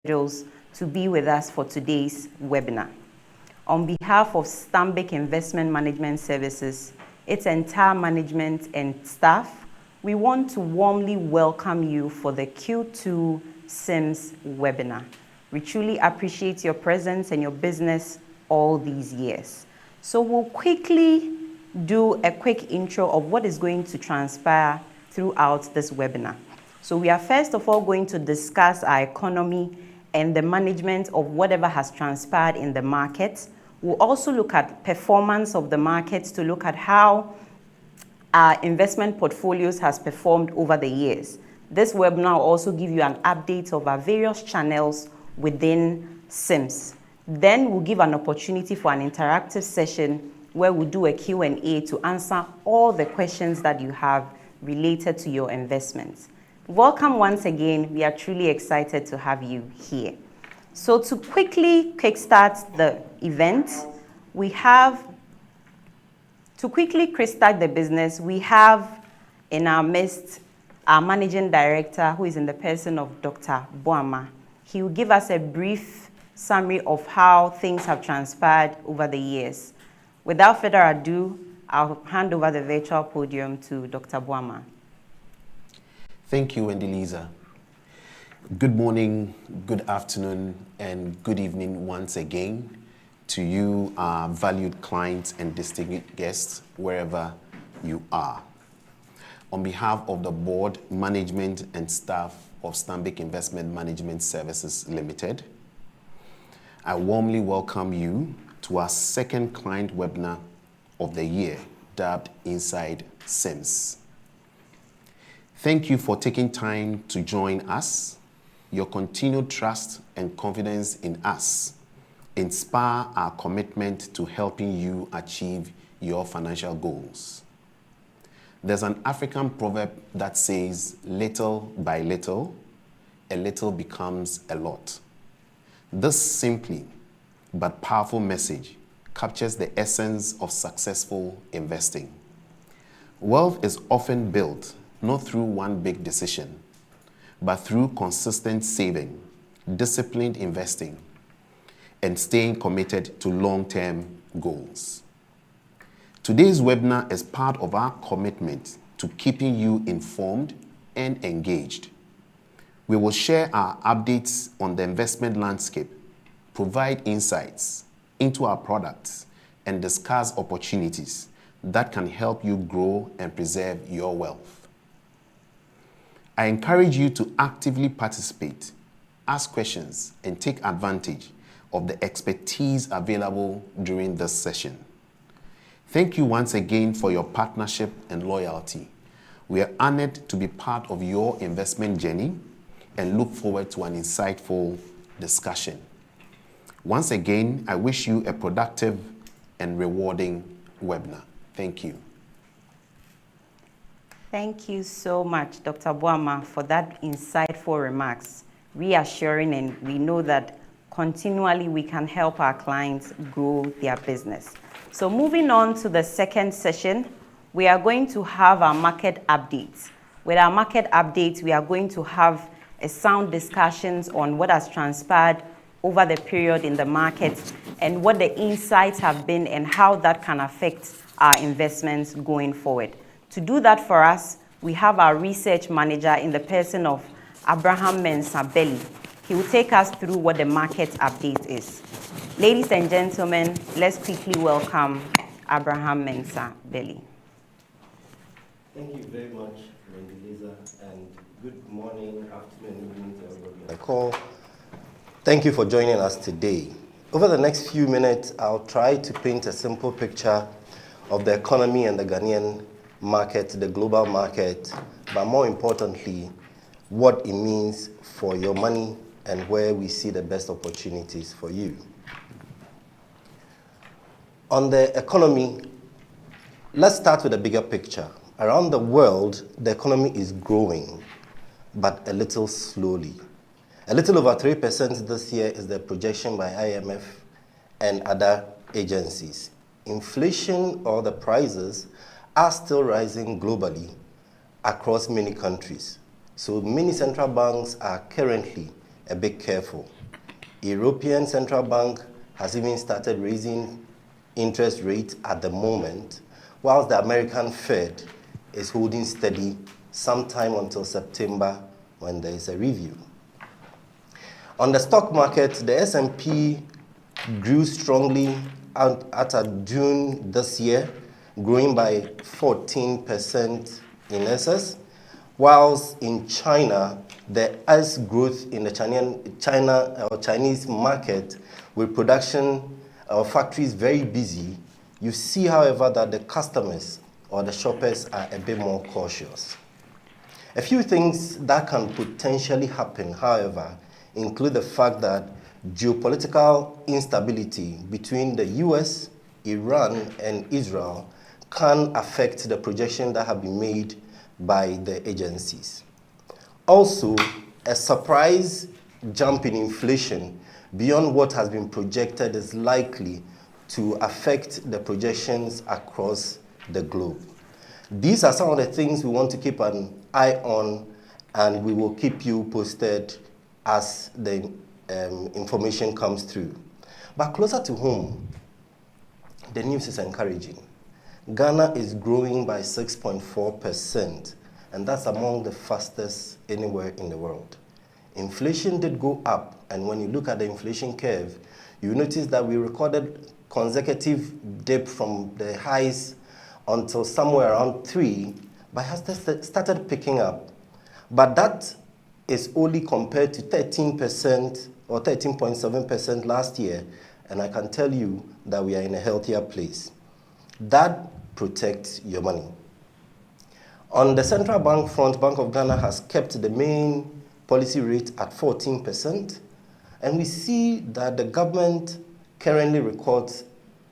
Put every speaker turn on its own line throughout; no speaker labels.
individuals to be with us for today's webinar. On behalf of Stanbic Investment Management Services, its entire management and staff, we want to warmly welcome you for the Q2 SIMS webinar. We truly appreciate your presence and your business all these years. So we'll quickly do a quick intro of what is going to transpire throughout this webinar. So we are first of all going to discuss our economy and the management of whatever has transpired in the market. We'll also look at performance of the markets to look at how our investment portfolios has performed over the years. This webinar will also give you an update of our various channels within SIMS. Then we'll give an opportunity for an interactive session where we'll do a Q&A to answer all the questions that you have related to your investments. Welcome once again. We are truly excited to have you here. So to quickly kickstart the event, to quickly kickstart the business, we have in our midst our managing director, who is in the person of Dr. Boama. He will give us a brief summary of how things have transpired over the years. Without further ado, I'll hand over the virtual podium to Dr. Boama.
Thank you, Wendy-Lisa. Good morning, good afternoon, and good evening once again to you, our valued clients and distinguished guests, wherever you are. On behalf of the board, management, and staff of Stanbic Investment Management Services Limited, I warmly welcome you to our second client webinar of the year, dubbed Inside SIMS. Thank you for taking time to join us. Your continued trust and confidence in us inspire our commitment to helping you achieve your financial goals. There's an African proverb that says, little by little, a little becomes a lot. This simply but powerful message captures the essence of successful investing. Wealth is often built not through one big decision, but through consistent saving, disciplined investing, and staying committed to long-term goals. Today's webinar is part of our commitment to keeping you informed and engaged. We will share our updates on the investment landscape, provide insights into our products, and discuss opportunities that can help you grow and preserve your wealth. I encourage you to actively participate, ask questions, and take advantage of the expertise available during this session. Thank you once again for your partnership and loyalty. We are honored to be part of your investment journey and look forward to an insightful discussion. Once again, I wish you a productive and rewarding webinar. Thank you.
Thank you so much, Dr. Boama, for that insightful remarks, reassuring, and we know that continually we can help our clients grow their business. So moving on to the second session, we are going to have our market updates. With our market updates, we are going to have a sound discussions on what has transpired over the period in the market and what the insights have been and how that can affect our investments going forward. To do that for us, we have our research manager in the person of Abraham Mensah-Belly. He will take us through what the market update is. Ladies and gentlemen, let's quickly welcome Abraham Mensah-Belly.
Thank you very much, Wendy-Lisa, and good morning, afternoon, evening to everybody on the call. Thank you for joining us today. Over the next few minutes, I'll try to paint a simple picture of the economy and the Ghanaian market, the global market, but more importantly, what it means for your money and where we see the best opportunities for you. On the economy, let's start with a bigger picture. Around the world, the economy is growing, but a little slowly. A little over 3% this year is the projection by IMF and other agencies. Inflation, or the prices, are still rising globally across many countries. So many central banks are currently a bit careful. European Central Bank has even started raising interest rates at the moment, whilst the American Fed is holding steady sometime until September when there is a review. On the stock market, the S&P grew strongly at June this year, growing by 14% in excess, whilst in China, there is growth in the Chinese market with production factories very busy. You see, however, that the customers or the shoppers are a bit more cautious. A few things that can potentially happen, however, include the fact that geopolitical instability between the US, Iran, and Israel can affect the projections that have been made by the agencies. Also, a surprise jump in inflation beyond what has been projected is likely to affect the projections across the globe. These are some of the things we want to keep an eye on, and we will keep you posted as the information comes through. But closer to home, the news is encouraging. Ghana is growing by 6.4%, and that's among the fastest anywhere in the world. Inflation did go up, and when you look at the inflation curve, you notice that we recorded consecutive dip from the highs until somewhere around 3, but has started picking up. But that is only compared to 13% or 13.7% last year, and I can tell you that we are in a healthier place. That protects your money. On the central bank front, Bank of Ghana has kept the main policy rate at 14%, and we see that the government currently records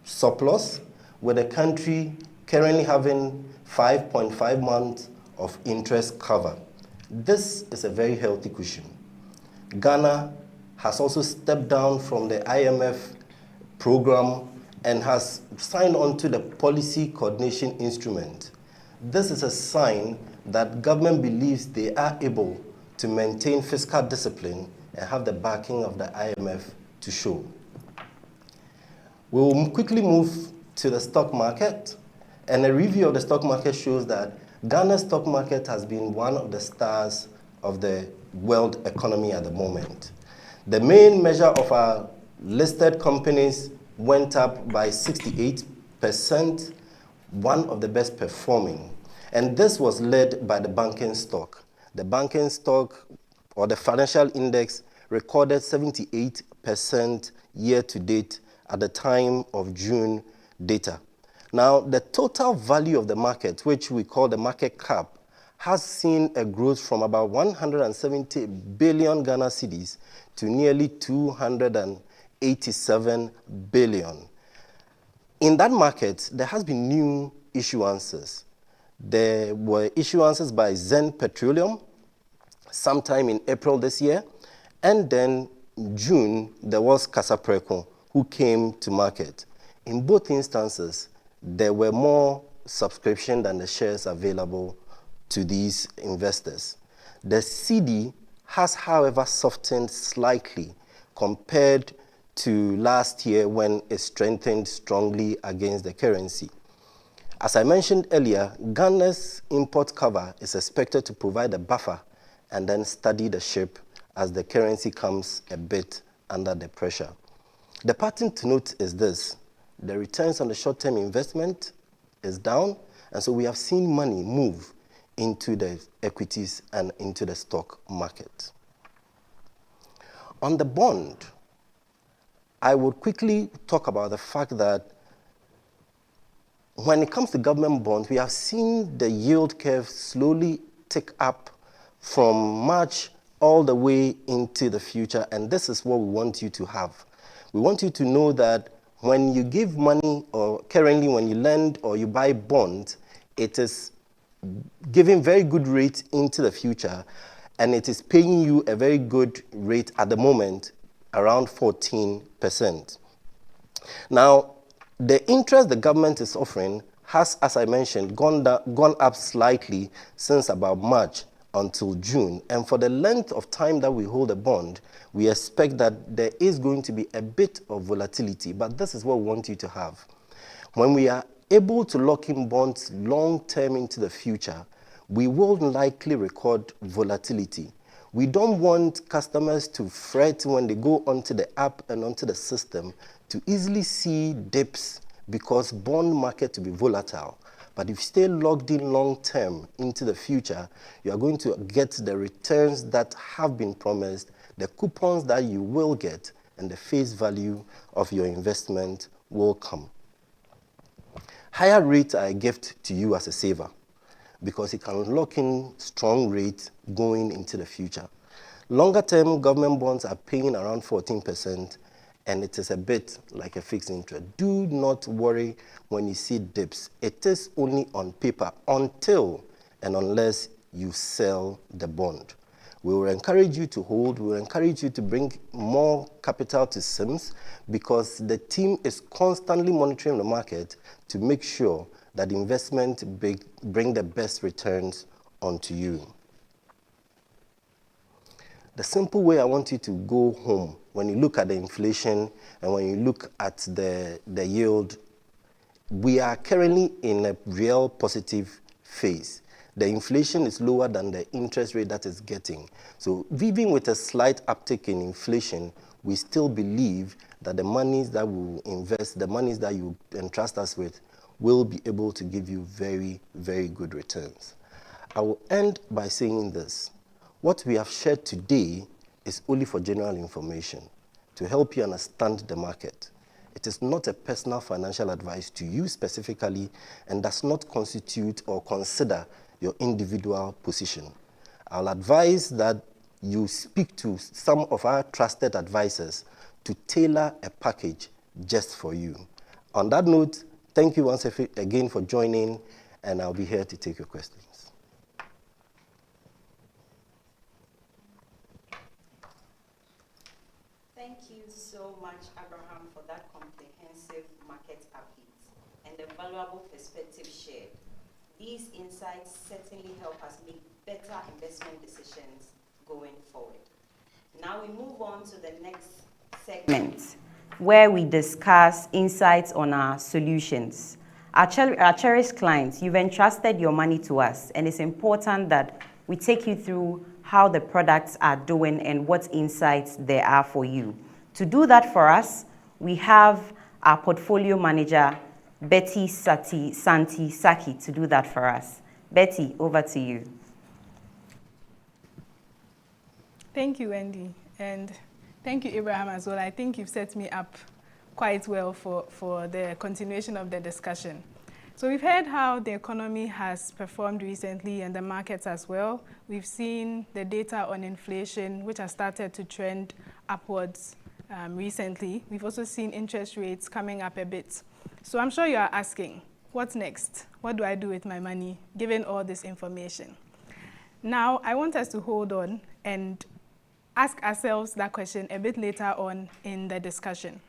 surplus, with the country currently having 5.5 months of interest cover. This is a very healthy cushion. Ghana has also stepped down from the IMF program and has signed on to the policy coordination instrument. This is a sign that government believes they are able to maintain fiscal discipline and have the backing of the IMF to show. We will quickly move to the stock market, and a review of the stock market shows that Ghana's stock market has been one of the stars of the world economy at the moment. The main measure of our listed companies went up by 68%, one of the best performing. And this was led by the banking stock. The banking stock, or the financial index, recorded 78% year to date at the time of June data. Now, the total value of the market, which we call the market cap, has seen a growth from about 170 billion Ghana cedis to nearly 287 billion. In that market, there has been new issuances. There were issuances by Zen Petroleum sometime in April this year, and then in June, there was Casapreco, who came to market. In both instances, there were more subscription than the shares available to these investors. The CD has, however, softened slightly compared to last year when it strengthened strongly against the currency. As I mentioned earlier, Ghana's import cover is expected to provide a buffer and then steady the ship as the currency comes a bit under the pressure. The pattern to note is this: the returns on the short-term investment is down, and so we have seen money move into the equities and into the stock market. On the bond, I would quickly talk about the fact that when it comes to government bonds, we have seen the yield curve slowly tick up from March all the way into the future, and this is what we want you to have. We want you to know that when you give money, or currently when you lend or you buy bonds, it is giving very good rates into the future, and it is paying you a very good rate at the moment, around 14%. Now, the interest the government is offering has, as I mentioned, gone up slightly since about March until June. And for the length of time that we hold a bond, we expect that there is going to be a bit of volatility, but this is what we want you to have. When we are able to lock in bonds long-term into the future, we will likely record volatility. We don't want customers to fret when they go onto the app and onto the system to easily see dips because bond market to be volatile. But if you stay logged in long-term into the future, you are going to get the returns that have been promised, the coupons that you will get, and the face value of your investment will come. Higher rates are a gift to you as a saver because it can lock in strong rates going into the future. Longer-term government bonds are paying around 14%, and it is a bit like a fixed interest. Do not worry when you see dips. It is only on paper until and unless you sell the bond. We will encourage you to hold. We will encourage you to bring more capital to SIMS because the team is constantly monitoring the market to make sure that investment bring the best returns onto you. The simple way I want you to go home when you look at the inflation and when you look at the yield, we are currently in a real positive phase. The inflation is lower than the interest rate that is getting. So even with a slight uptick in inflation, we still believe that the monies that we invest, the monies that you entrust us with, will be able to give you very, very good returns. I will end by saying this. What we have shared today is only for general information to help you understand the market. It is not a personal financial advice to you specifically and does not constitute or consider your individual position. I'll advise that you speak to some of our trusted advisors to tailor a package just for you. On that note, thank you once again for joining, and I'll be here to take your questions.
Thank you so much, Abraham, for that comprehensive market update and the valuable perspective shared. These insights certainly help us make better investment decisions going forward. Now we move on to the next segment, where we discuss insights on our solutions. Our cherished clients, you've entrusted your money to us, and it's important that we take you through how the products are doing and what insights there are for you. To do that for us, we have our portfolio manager, Betty Santi Saki, to do that for us. Betty, over to you.
Thank you, Wendy, and thank you, Abraham, as well. I think you've set me up quite well for the continuation of the discussion. So we've heard how the economy has performed recently and the markets as well. We've seen the data on inflation, which has started to trend upwards recently. We've also seen interest rates coming up a bit. So I'm sure you are asking, what's next? What do I do with my money, given all this information? Now, I want us to hold on and ask ourselves that question a bit later on in the discussion.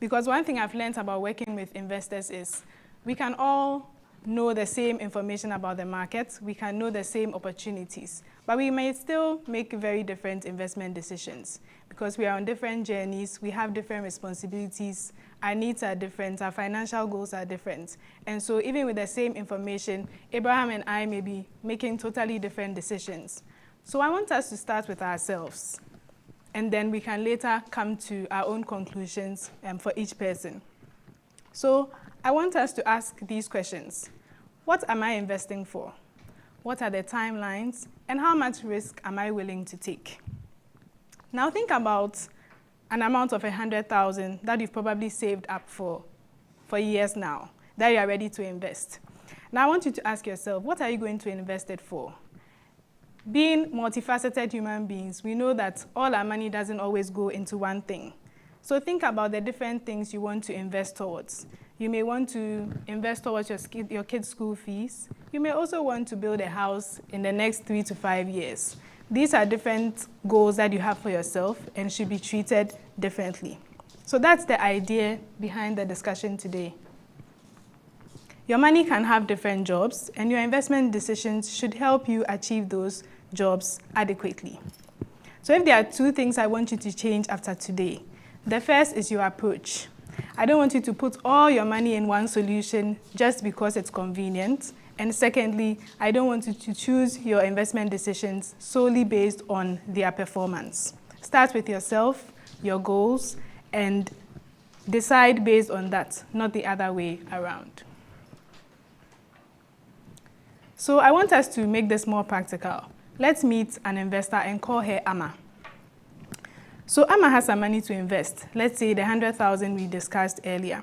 Because one thing I've learned about working with investors is we can all know the same information about the market, we can know the same opportunities, but we may still make very different investment decisions because we are on different journeys, we have different responsibilities, our needs are different, our financial goals are different. And so even with the same information, Abraham and I may be making totally different decisions. So I want us to start with ourselves, and then we can later come to our own conclusions for each person. So I want us to ask these questions. What am I investing for? What are the timelines? And how much risk am I willing to take? Now think about an amount of 100,000 that you've probably saved up for years now, that you are ready to invest. Now I want you to ask yourself, what are you going to invest it for? Being multifaceted human beings, we know that all our money doesn't always go into one thing. So think about the different things you want to invest towards. You may want to invest towards your kids' school fees. You may also want to build a house in the next 3 to 5 years. These are different goals that you have for yourself and should be treated differently. So that's the idea behind the discussion today. Your money can have different jobs, and your investment decisions should help you achieve those jobs adequately. So if there are two things I want you to change after today, the first is your approach. I don't want you to put all your money in one solution just because it's convenient. And secondly, I don't want you to choose your investment decisions solely based on their performance. Start with yourself, your goals, and decide based on that, not the other way around. So I want us to make this more practical. Let's meet an investor and call her Amma. So Amma has some money to invest. Let's say the 100,000 we discussed earlier.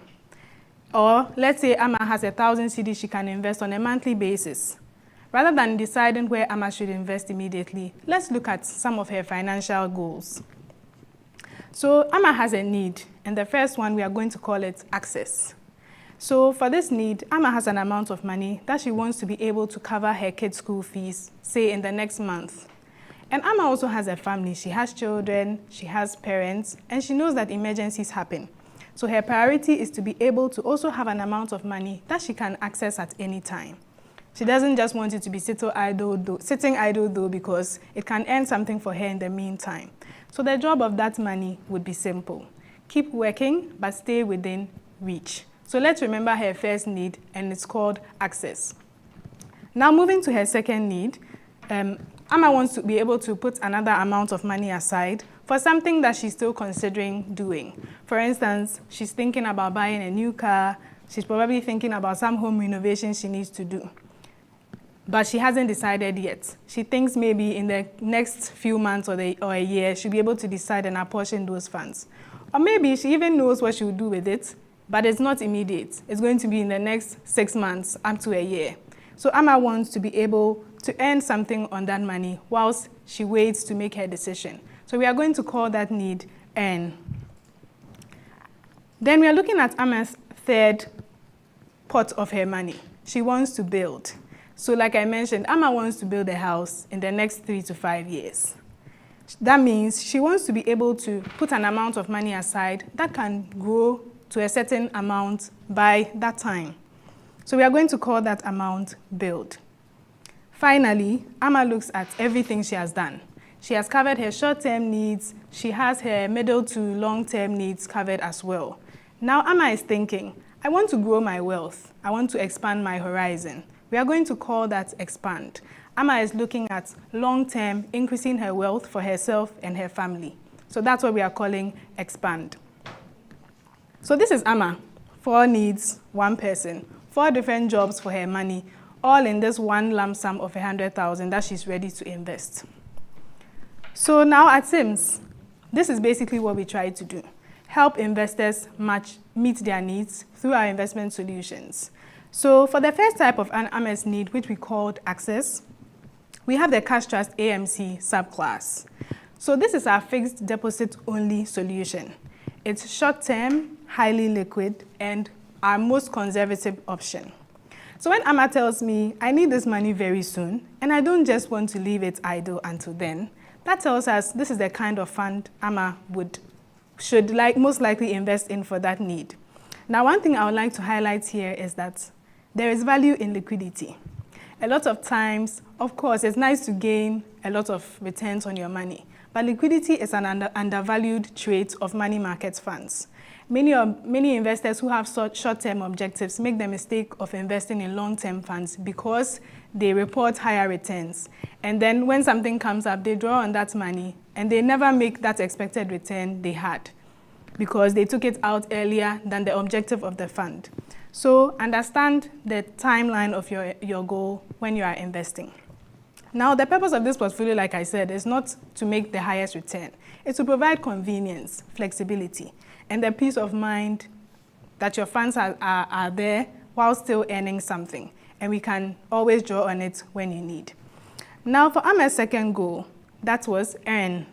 Or let's say Amma has 1,000 cedis she can invest on a monthly basis. Rather than deciding where Amma should invest immediately, let's look at some of her financial goals. So Amma has a need, and the first one we are going to call it access. So for this need, Amma has an amount of money that she wants to be able to cover her kids' school fees, say in the next month. And Amma also has a family. She has children, she has parents, and she knows that emergencies happen. So her priority is to be able to also have an amount of money that she can access at any time. She doesn't just want it to be sitting idle though, because it can earn something for her in the meantime. So the job of that money would be simple. Keep working, but stay within reach. So let's remember her first need, and it's called access. Now moving to her second need, Amma wants to be able to put another amount of money aside for something that she's still considering doing. For instance, she's thinking about buying a new car. She's probably thinking about some home renovation she needs to do. But she hasn't decided yet. She thinks maybe in the next few months or a year, she'll be able to decide and apportion those funds. Or maybe she even knows what she'll do with it, but it's not immediate. It's going to be in the next 6 months up to a year. So Amma wants to be able to earn something on that money whilst she waits to make her decision. So we are going to call that need earn. Then we are looking at Amma's third pot of her money. She wants to build. So like I mentioned, Amma wants to build a house in the next 3 to 5 years. That means she wants to be able to put an amount of money aside that can grow to a certain amount by that time. So we are going to call that amount build. Finally, Amma looks at everything she has done. She has covered her short-term needs. She has her middle to long-term needs covered as well. Now Amma is thinking, I want to grow my wealth. I want to expand my horizon. We are going to call that expand. Amma is looking at long-term, increasing her wealth for herself and her family. So that's what we are calling expand. So this is Amma. 4 needs, 1 person, 4 different jobs for her money, all in this one lump sum of 100,000 that she's ready to invest. So now at Sims, this is basically what we try to do. Help investors meet their needs through our investment solutions. So for the first type of an Amma's need, which we called access, we have the Cash Trust AMC subclass. So this is our fixed deposit only solution. It's short-term, highly liquid, and our most conservative option. So when Amma tells me, I need this money very soon, and I don't just want to leave it idle until then, that tells us this is the kind of fund Amma should most likely invest in for that need. Now, one thing I would like to highlight here is that there is value in liquidity. A lot of times, of course, it's nice to gain a lot of returns on your money, but liquidity is an undervalued trait of money market funds. Many investors who have short-term objectives make the mistake of investing in long-term funds because they report higher returns. And then when something comes up, they draw on that money and they never make that expected return they had because they took it out earlier than the objective of the fund. So understand the timeline of your goal when you are investing. Now, the purpose of this portfolio, like I said, is not to make the highest return. It's to provide convenience, flexibility, and the peace of mind that your funds are there while still earning something. And we can always draw on it when you need. Now, for Amma's second goal, that was earn.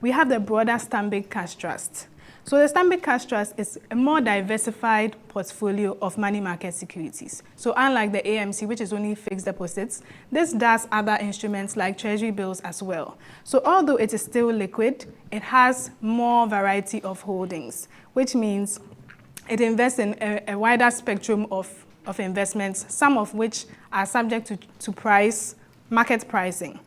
We have the broader Stanbic Cash Trust. So the Stanbic Cash Trust is a more diversified portfolio of money market securities. So unlike the AMC, which is only fixed deposits, this does other instruments like treasury bills as well. So although it is still liquid, it has more variety of holdings, which means it invests in a wider spectrum of of investments, some of which are subject to market pricing.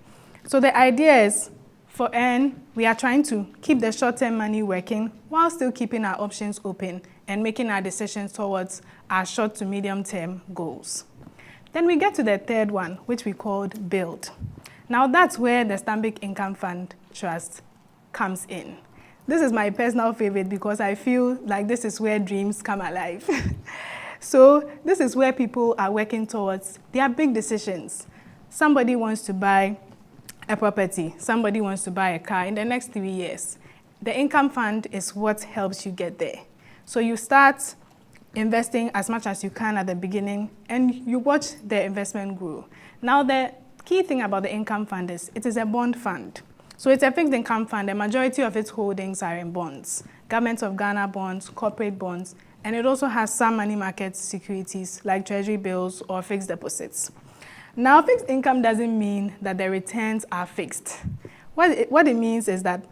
So the idea is, for N, we are trying to keep the short-term money working while still keeping our options open and making our decisions towards our short to medium-term goals. Then we get to the third one, which we called build. Now that's where the Stanbic Income Fund Trust comes in. This is my personal favorite because I feel like this is where dreams come alive. So this is where people are working towards their big decisions. Somebody wants to buy a property, somebody wants to buy a car in the next 3 years. The income fund is what helps you get there. So you start investing as much as you can at the beginning and you watch the investment grow. Now the key thing about the income fund is it is a bond fund. So it's a fixed income fund. The majority of its holdings are in bonds, Government of Ghana bonds, corporate bonds, and it also has some money market securities like treasury bills or fixed deposits. Now, fixed income doesn't mean that the returns are fixed. What it means is that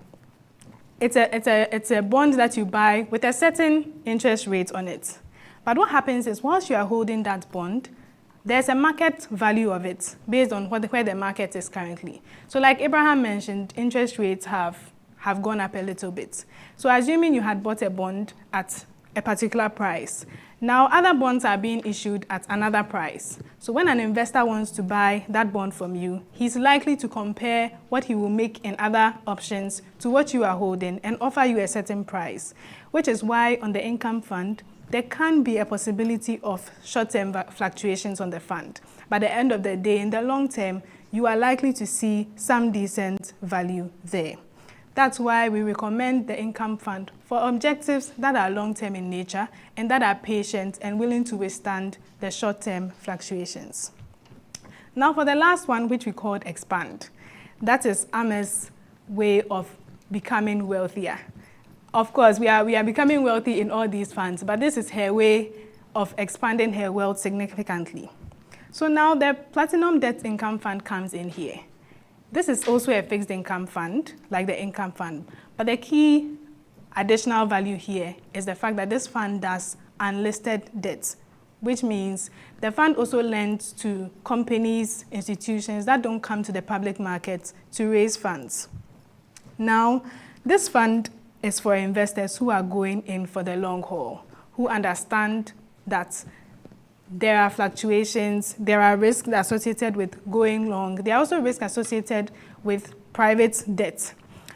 it's a bond that you buy with a certain interest rate on it. But what happens is whilst you are holding that bond, there's a market value of it based on where the market is currently. So like Abraham mentioned, interest rates have gone up a little bit. So assuming you had bought a bond at a particular price, now other bonds are being issued at another price. So when an investor wants to buy that bond from you, he's likely to compare what he will make in other options to what you are holding and offer you a certain price, which is why on the income fund, there can be a possibility of short-term fluctuations on the fund. But at the end of the day, in the long term, you are likely to see some decent value there. That's why we recommend the income fund for objectives that are long-term in nature and that are patient and willing to withstand the short-term fluctuations. Now for the last one, which we called expand. That is Ama's way of becoming wealthier. Of course, we are becoming wealthy in all these funds, but this is her way of expanding her wealth significantly. So now the Platinum Debt Income Fund comes in here. This is also a fixed income fund, like the income fund. But the key additional value here is the fact that this fund does unlisted debts, which means the fund also lends to companies, institutions that don't come to the public markets to raise funds. Now, this fund is for investors who are going in for the long haul, who understand that there are fluctuations, there are risks associated with going long. There are also risks associated with private debt.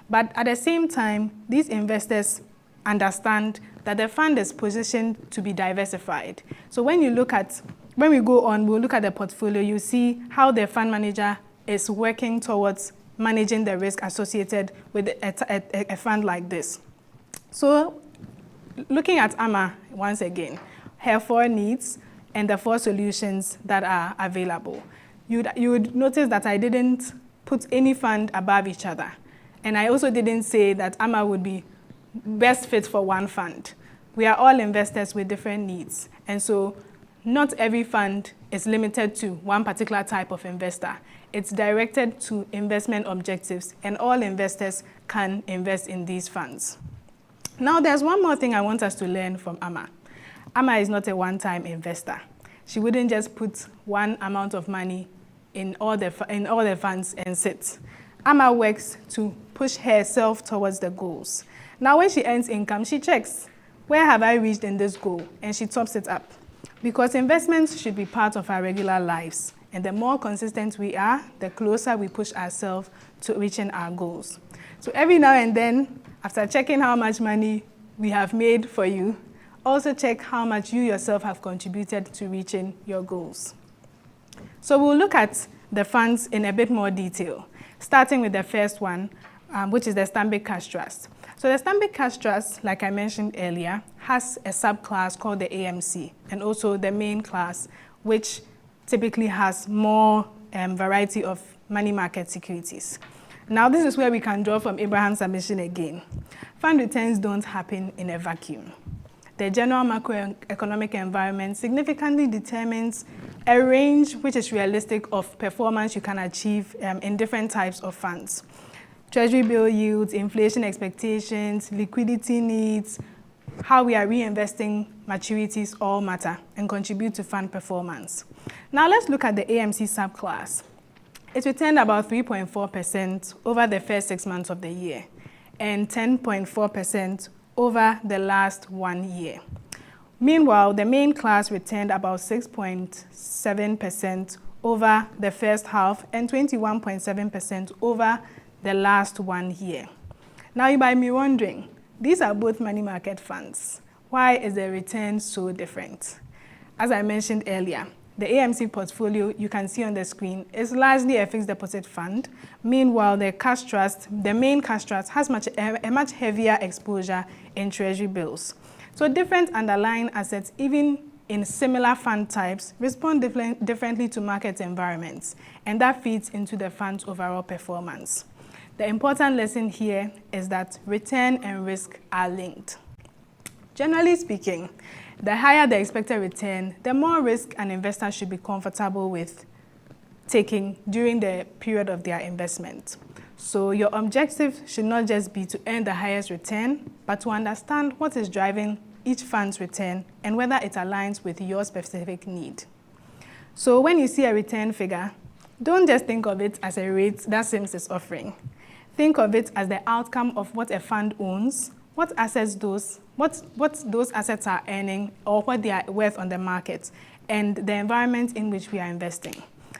But at the same time, these investors understand that the fund is positioned to be diversified. So when we go on, we'll look at the portfolio, you see how the fund manager is working towards managing the risk associated with a fund like this. So looking at Ama once again, her 4 needs, and the 4 solutions that are available. You would notice that I didn't put any fund above each other. And I also didn't say that Ama would be best fit for one fund. We are all investors with different needs. And so not every fund is limited to one particular type of investor. It's directed to investment objectives, and all investors can invest in these funds. Now, there's one more thing I want us to learn from Ama. Ama is not a one-time investor. She wouldn't just put one amount of money in all the funds and sit. Ama works to push herself towards the goals. Now, when she earns income, she checks, where have I reached in this goal? And she tops it up. Because investments should be part of our regular lives. And the more consistent we are, the closer we push ourselves to reaching our goals. So every now and then, after checking how much money we have made for you, also check how much you yourself have contributed to reaching your goals. So we'll look at the funds in a bit more detail, starting with the first one, which is the Stanbic Cash Trust. So the Stanbic Cash Trust, like I mentioned earlier, has a subclass called the AMC, and also the main class, which typically has more variety of money market securities. Now, this is where we can draw from Abraham's submission again. Fund returns don't happen in a vacuum. The general macroeconomic environment significantly determines a range which is realistic of performance you can achieve in different types of funds. Treasury bill yields, inflation expectations, liquidity needs, how we are reinvesting maturities all matter and contribute to fund performance. Now let's look at the AMC subclass. It returned about 3.4% over the first 6 months of the year and 10.4% over the last 1 year. Meanwhile, the main class returned about 6.7% over the first half and 21.7% over the last 1 year. Now you might be wondering, these are both money market funds. Why is the return so different? As I mentioned earlier, the AMC portfolio you can see on the screen is largely a fixed deposit fund. Meanwhile, the cash trust, the main cash trust, has a much heavier exposure in treasury bills. So different underlying assets, even in similar fund types, respond differently to market environments, and that feeds into the fund's overall performance. The important lesson here is that return and risk are linked. Generally speaking, the higher the expected return, the more risk an investor should be comfortable with taking during the period of their investment. So your objective should not just be to earn the highest return, but to understand what is driving each fund's return and whether it aligns with your specific need. So when you see a return figure, don't just think of it as a rate that SIMS is offering. Think of it as the outcome of what a fund owns, what those assets are earning or what they are worth on the market, and the environment in which we are investing.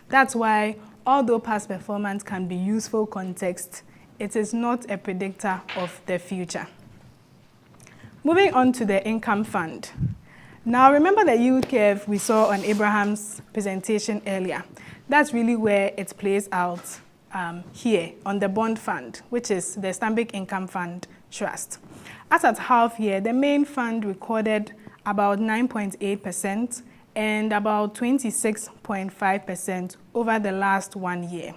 That's why, although past performance can be useful context, it is not a predictor of the future. Moving on to the income fund. Now remember the yield curve we saw on Abraham's presentation earlier. That's really where it plays out here on the bond fund, which is the Stanbic Income Fund Trust. As at half year, the main fund recorded about 9.8% and about 26.5% over the last 1 year.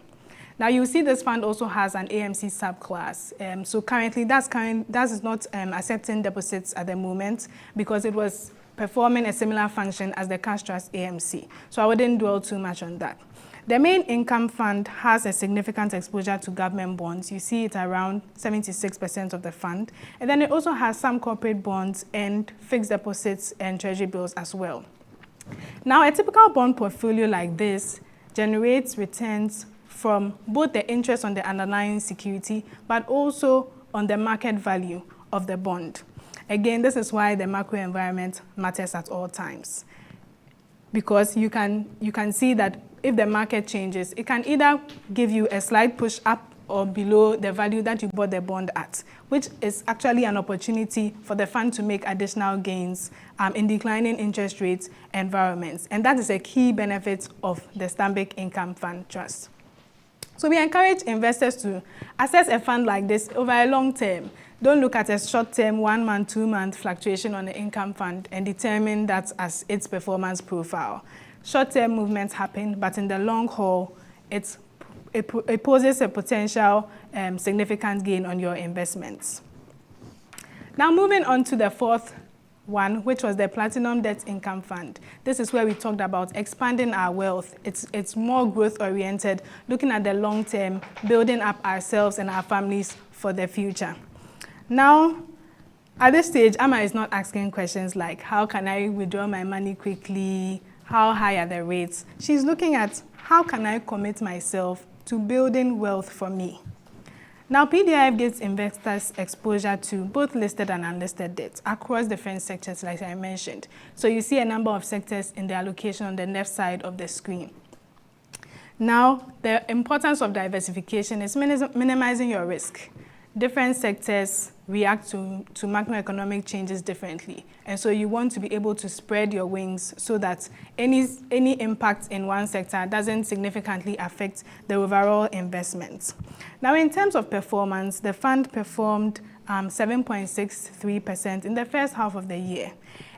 Now you see this fund also has an AMC subclass. So currently that is not accepting deposits at the moment because it was performing a similar function as the cash trust AMC. So I wouldn't dwell too much on that. The main income fund has a significant exposure to government bonds. You see it around 76% of the fund. And then it also has some corporate bonds and fixed deposits and treasury bills as well. Now, a typical bond portfolio like this generates returns from both the interest on the underlying security, but also on the market value of the bond. Again, this is why the macro environment matters at all times. Because you can see that if the market changes, it can either give you a slight push up or below the value that you bought the bond at, which is actually an opportunity for the fund to make additional gains in declining interest rates environments. And that is a key benefit of the Stanbic Income Fund Trust. So we encourage investors to assess a fund like this over a long term. Don't look at a short-term 1 month, 2 month fluctuation on the income fund and determine that as its performance profile. Short-term movements happen, but in the long haul, it poses a potential significant gain on your investments. Now moving on to the fourth one, which was the Platinum Debt Income Fund. This is where we talked about expanding our wealth. It's more growth-oriented, looking at the long term, building up ourselves and our families for the future. Now, at this stage, Amma is not asking questions like, how can I withdraw my money quickly? How high are the rates? She's looking at, how can I commit myself to building wealth for me? Now, PDIF gives investors exposure to both listed and unlisted debts across different sectors, like I mentioned. So you see a number of sectors in the allocation on the left side of the screen. Now, the importance of diversification is minimizing your risk. Different sectors react to macroeconomic changes differently. And so you want to be able to spread your wings so that any impact in one sector doesn't significantly affect the overall investment. Now, in terms of performance, the fund performed 7.63% in the first half of the year.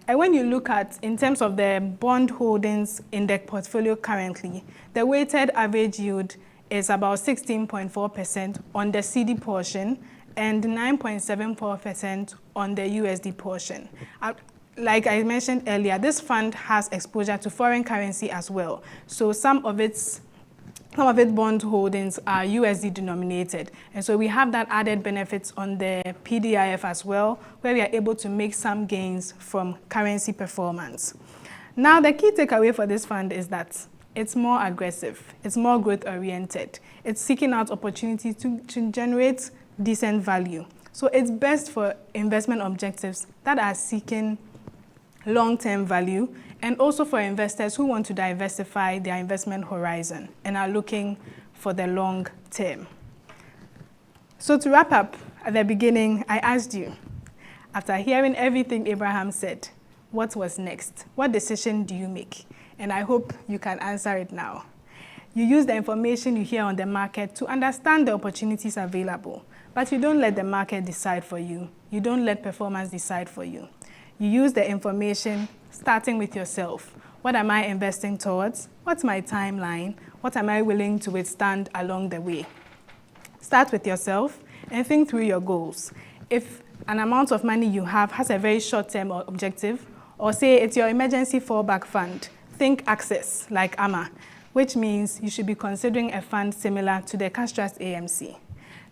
And when you look at, in terms of the bond holdings in the portfolio currently, the weighted average yield is about 16.4% on the CD portion and 9.74% on the USD portion. Like I mentioned earlier, this fund has exposure to foreign currency as well. So some of its some of its bond holdings are USD denominated. And so we have that added benefits on the PDIF as well, where we are able to make some gains from currency performance. Now, the key takeaway for this fund is that it's more aggressive, it's more growth oriented, it's seeking out opportunities to generate decent value. So it's best for investment objectives that are seeking long-term value, and also for investors who want to diversify their investment horizon and are looking for the long term. So to wrap up, at the beginning, I asked you, after hearing everything Abraham said, what was next? What decision do you make? And I hope you can answer it now. You use the information you hear on the market to understand the opportunities available, but you don't let the market decide for you. You don't let performance decide for you. You use the information starting with yourself. What am I investing towards? What's my timeline? What am I willing to withstand along the way? Start with yourself and think through your goals. If an amount of money you have has a very short-term objective, or say it's your emergency fallback fund, think access like AMA, which means you should be considering a fund similar to the Cash Trust AMC.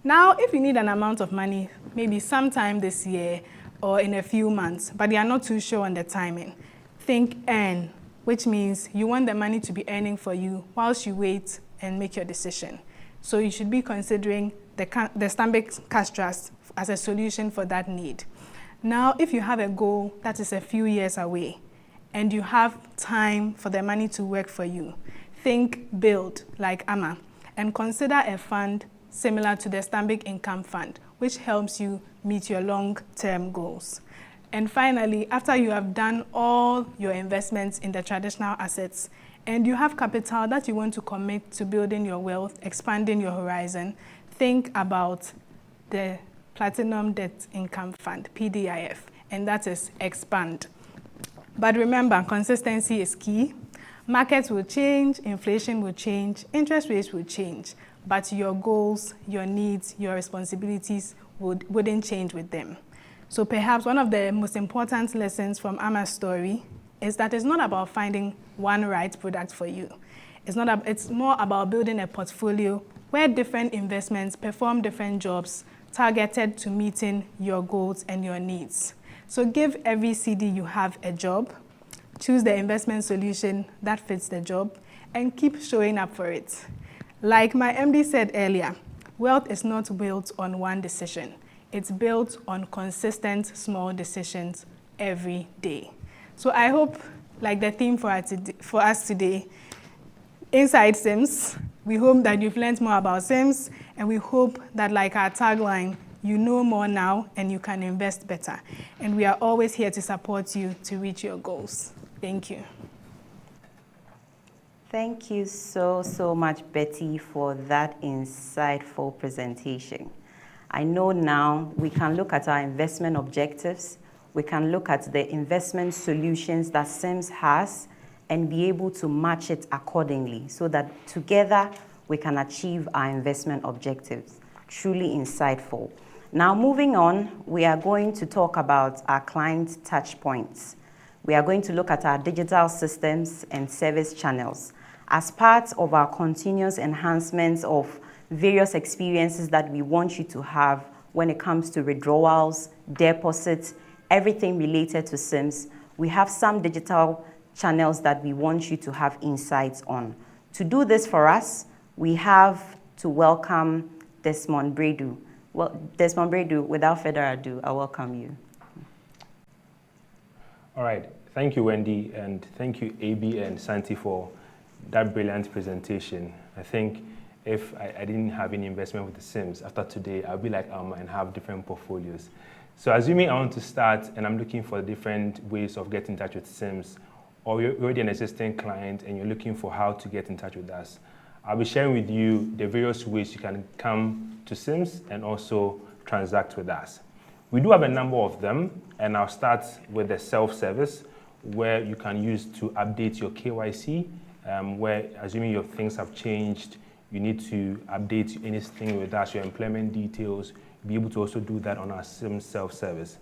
Now, if you need an amount of money, maybe sometime this year or in a few months, but you are not too sure on the timing, think earn, which means you want the money to be earning for you whilst you wait and make your decision. So you should be considering the Stanbic Cash Trust as a solution for that need. Now, if you have a goal that is a few years away and you have time for the money to work for you, think build like AMA and consider a fund similar to the Stanbic Income Fund, which helps you meet your long-term goals. And finally, after you have done all your investments in the traditional assets and you have capital that you want to commit to building your wealth, expanding your horizon, think about the Platinum Debt Income Fund, PDIF, and that is expand. But remember, consistency is key. Markets will change, inflation will change, interest rates will change, but your goals, your needs, your responsibilities wouldn't change with them. So perhaps one of the most important lessons from Ama's story is that it's not about finding one right product for you. It's more about building a portfolio where different investments perform different jobs targeted to meeting your goals and your needs. So give every CD you have a job, choose the investment solution that fits the job, and keep showing up for it. Like my MD said earlier, wealth is not built on one decision. It's built on consistent small decisions every day. So I hope, like the theme for us today, Inside Sims, we hope that you've learned more about Sims, and we hope that, like our tagline, you know more now and you can invest better. And we are always here to support you to reach your goals. Thank you.
Thank you so much, Betty, for that insightful presentation. I know now we can look at our investment objectives, we can look at the investment solutions that Sims has and be able to match it accordingly so that together we can achieve our investment objectives. Truly insightful. Now moving on, we are going to talk about our client touch points. We are going to look at our digital systems and service channels as part of our continuous enhancements of various experiences that we want you to have when it comes to withdrawals, deposits, everything related to Sims. We have some digital channels that we want you to have insights on. To do this for us, we have to welcome Desmond Bredu. Well, Desmond Bredu, without further ado, I welcome you.
All right, thank you, Wendy, and thank you, AB and Santi, for that brilliant presentation. I think if I didn't have any investment with the Sims, after today, I'll be like Alma and have different portfolios. So assuming I want to start and I'm looking for different ways of getting in touch with Sims, or you're already an existing client and you're looking for how to get in touch with us, I'll be sharing with you the various ways you can come to Sims and also transact with us. We do have a number of them, and I'll start with the self-service, where you can use to update your KYC, where assuming your things have changed, you need to update anything with us, your employment details, be able to also do that on our Sims self-service.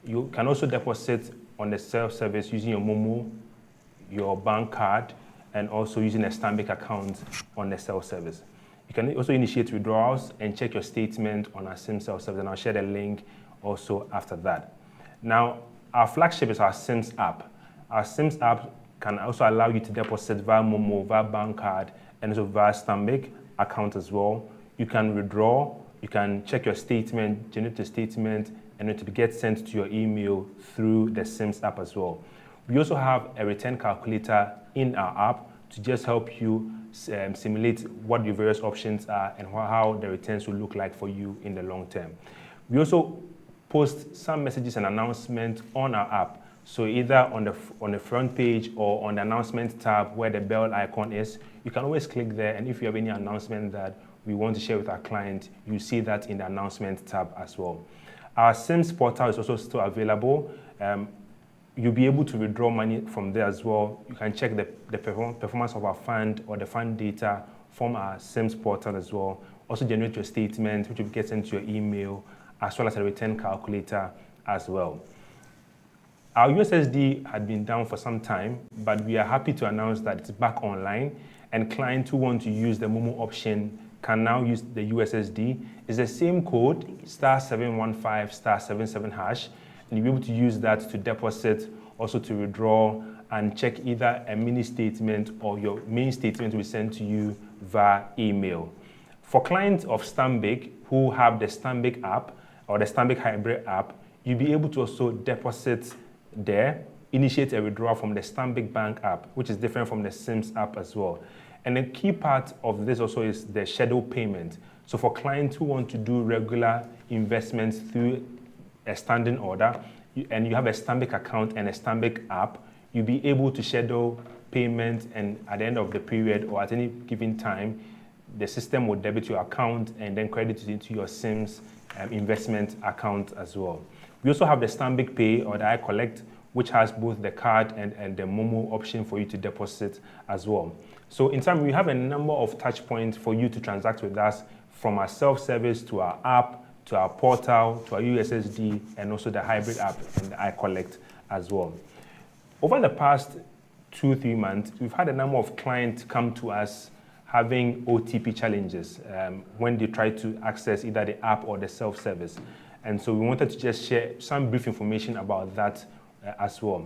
You can also deposit on the self-service using your Momo, your bank card, and also using a Stanbic account on the self-service. You can also initiate withdrawals and check your statement on our SIMS self-service, and I'll share the link also after that. Now, our flagship is our SIMS app. Our SIMS app can also allow you to deposit via Momo, via bank card, and also via Stanbic account as well. You can withdraw, you can check your statement, generate a statement, and it will get sent to your email through the SIMS app as well. We also have a return calculator in our app to just help you simulate what your various options are and how the returns will look like for you in the long term. We also post some messages and announcements on our app. So either on the front page or on the announcement tab where the bell icon is, you can always click there, and if you have any announcement that we want to share with our client, you see that in the announcement tab as well. Our SIMS portal is also still available. You'll be able to withdraw money from there as well. You can check the performance of our fund or the fund data from our SIMS portal as well. Also generate your statement, which will get sent to your email, as well as a return calculator as well. Our USSD had been down for some time, but we are happy to announce that it's back online, and clients who want to use the Momo option can now use the USSD. It's the same code, *715 *77#, and you'll be able to use that to deposit, also to withdraw, and check either a mini statement or your main statement will be sent to you via email. For clients of Stanbic who have the Stanbic app or the Stanbic Hybrid app, you'll be able to also deposit there, initiate a withdrawal from the Stanbic Bank app, which is different from the SIMS app as well. And the key part of this also is the schedule payment. So for clients who want to do regular investments through a standing order, and you have a Stanbic account and a Stanbic app, you'll be able to schedule payment, and at the end of the period or at any given time, the system will debit your account and then credit it into your SIMS investment account as well. We also have the Stanbic Pay or the iCollect, which has both the card and the Momo option for you to deposit as well. So in time, we have a number of touch points for you to transact with us, from our self-service to our app, to our portal, to our USSD, and also the hybrid app and the iCollect as well. Over the past 2-3 months, we've had a number of clients come to us having OTP challenges when they try to access either the app or the self-service. And so we wanted to just share some brief information about that as well.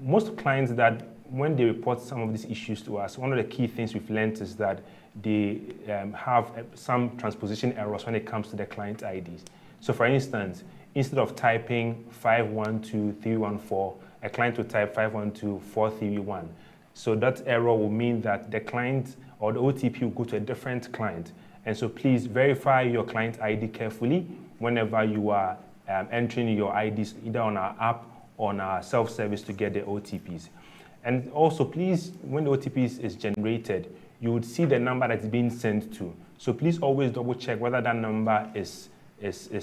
Most clients that when they report some of these issues to us, one of the key things we've learned is that they have some transposition errors when it comes to the client IDs. So for instance, instead of typing 512314, a client will type 512431. So that error will mean that the client or the OTP will go to a different client. And so please verify your client ID carefully whenever you are entering your IDs either on our app or on our self-service to get the OTPs. And also, please, when the OTP is generated, you would see the number that's being sent to. So please always double check whether that number is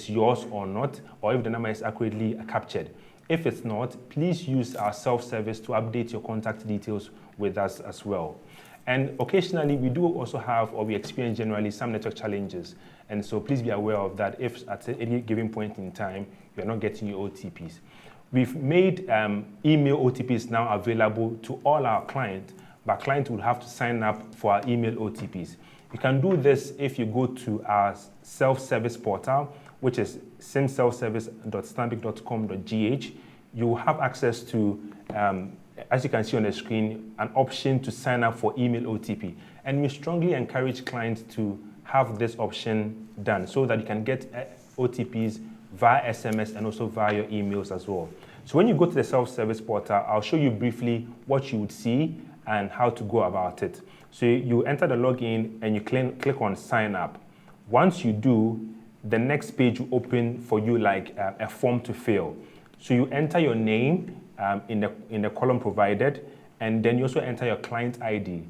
yours or not, or if the number is accurately captured. If it's not, please use our self-service to update your contact details with us as well. And occasionally, we do also have, or we experience generally, some network challenges. And so please be aware of that if at any given point in time, you're not getting your OTPs. We've made email OTPs now available to all our clients, but clients will have to sign up for our email OTPs. You can do this if you go to our self-service portal, which is simselfservice.stanbic.com.gh. You will have access to, as you can see on the screen, an option to sign up for email OTP. And we strongly encourage clients to have this option done so that you can get OTPs via SMS and also via your emails as well. So when you go to the self-service portal, I'll show you briefly what you would see and how to go about it. So you enter the login and you click on sign up. Once you do, the next page will open for you like a form to fill. So you enter your name in the column provided, and then you also enter your client ID.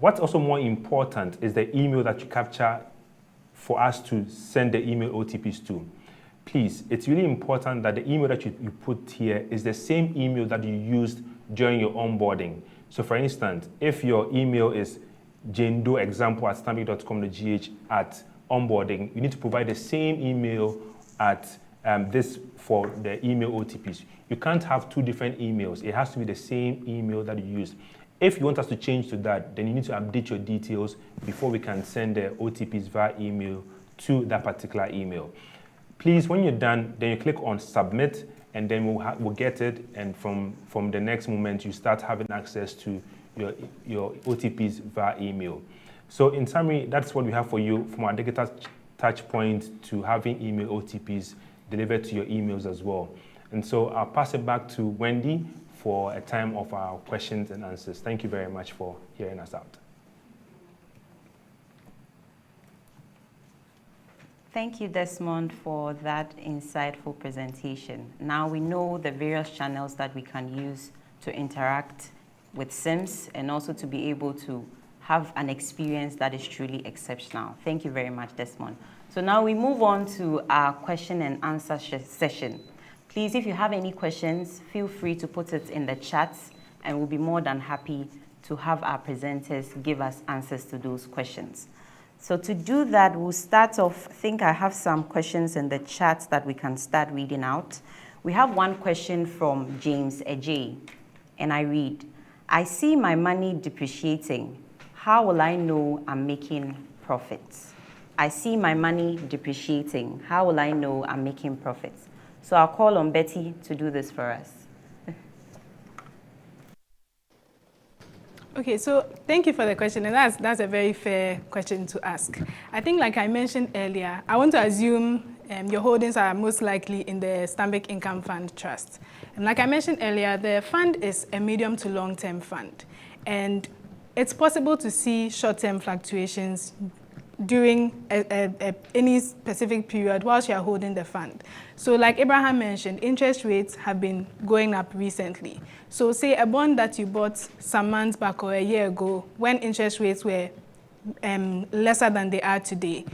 What's also more important is the email that you capture for us to send the email OTPs to. Please, it's really important that the email that you put here is the same email that you used during your onboarding. So for instance, if your email is jendoexample@stanbic.com.gh at onboarding, you need to provide the same email at this for the email OTPs. You can't have two different emails. It has to be the same email that you used. If you want us to change to that, then you need to update your details before we can send the OTPs via email to that particular email. Please, when you're done, then you click on submit, and then we'll get it, and from the next moment, you start having access to your OTPs via email. So in summary, that's what we have for you from our digital touch point to having email OTPs delivered to your emails as well. And so I'll pass it back to Wendy for a time of our questions and answers. Thank you very much for hearing us out.
Thank you, Desmond, for that insightful presentation. Now we know the various channels that we can use to interact with SIMS and also to be able to have an experience that is truly exceptional. Thank you very much, Desmond. So now we move on to our question and answer session. Please, if you have any questions, feel free to put it in the chat, and we'll be more than happy to have our presenters give us answers to those questions. So to do that, we'll start off. I think I have some questions in the chat that we can start reading out. We have one question from James Ejay, and I read, I see my money depreciating. How will I know I'm making profits? I see my money depreciating. How will I know I'm making profits? So I'll call on Betty to do this for us.
Okay, so thank you for the question, and that's a very fair question to ask. I think, like I mentioned earlier, I want to assume your holdings are most likely in the Stanbic Income Fund Trust. And like I mentioned earlier, the fund is a medium to long-term fund, and it's possible to see short-term fluctuations during any specific period whilst you are holding the fund. So like Abraham mentioned, interest rates have been going up recently. So say a bond that you bought some months back or a year ago when interest rates were lesser than they are today,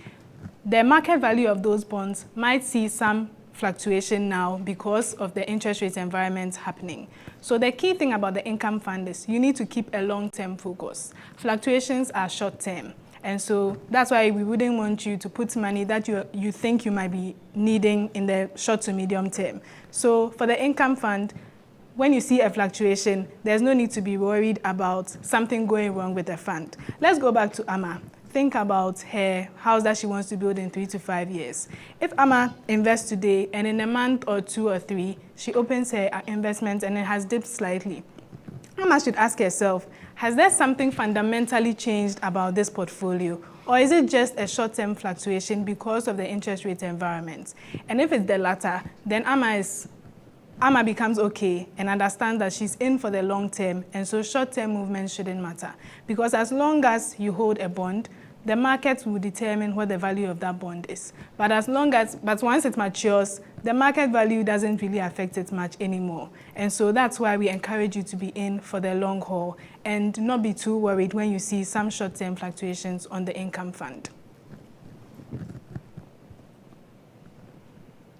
the market value of those bonds might see some fluctuation now because of the interest rate environment happening. So the key thing about the income fund is you need to keep a long-term focus. Fluctuations are short-term. And so that's why we wouldn't want you to put money that you think you might be needing in the short to medium term. So for the income fund, when you see a fluctuation, there's no need to be worried about something going wrong with the fund. Let's go back to Amma. Think about her house that she wants to build in 3 to 5 years. If Amma invests today and in a month or 2 or 3, she opens her investment and it has dipped slightly, Amma should ask herself, has there something fundamentally changed about this portfolio? Or is it just a short-term fluctuation because of the interest rate environment? And if it's the latter, then Amma becomes okay and understands that she's in for the long term, and so short-term movements shouldn't matter. Because as long as you hold a bond, the market will determine what the value of that bond is. But once it matures, the market value doesn't really affect it much anymore. And so that's why we encourage you to be in for the long haul and not be too worried when you see some short-term fluctuations on the income fund.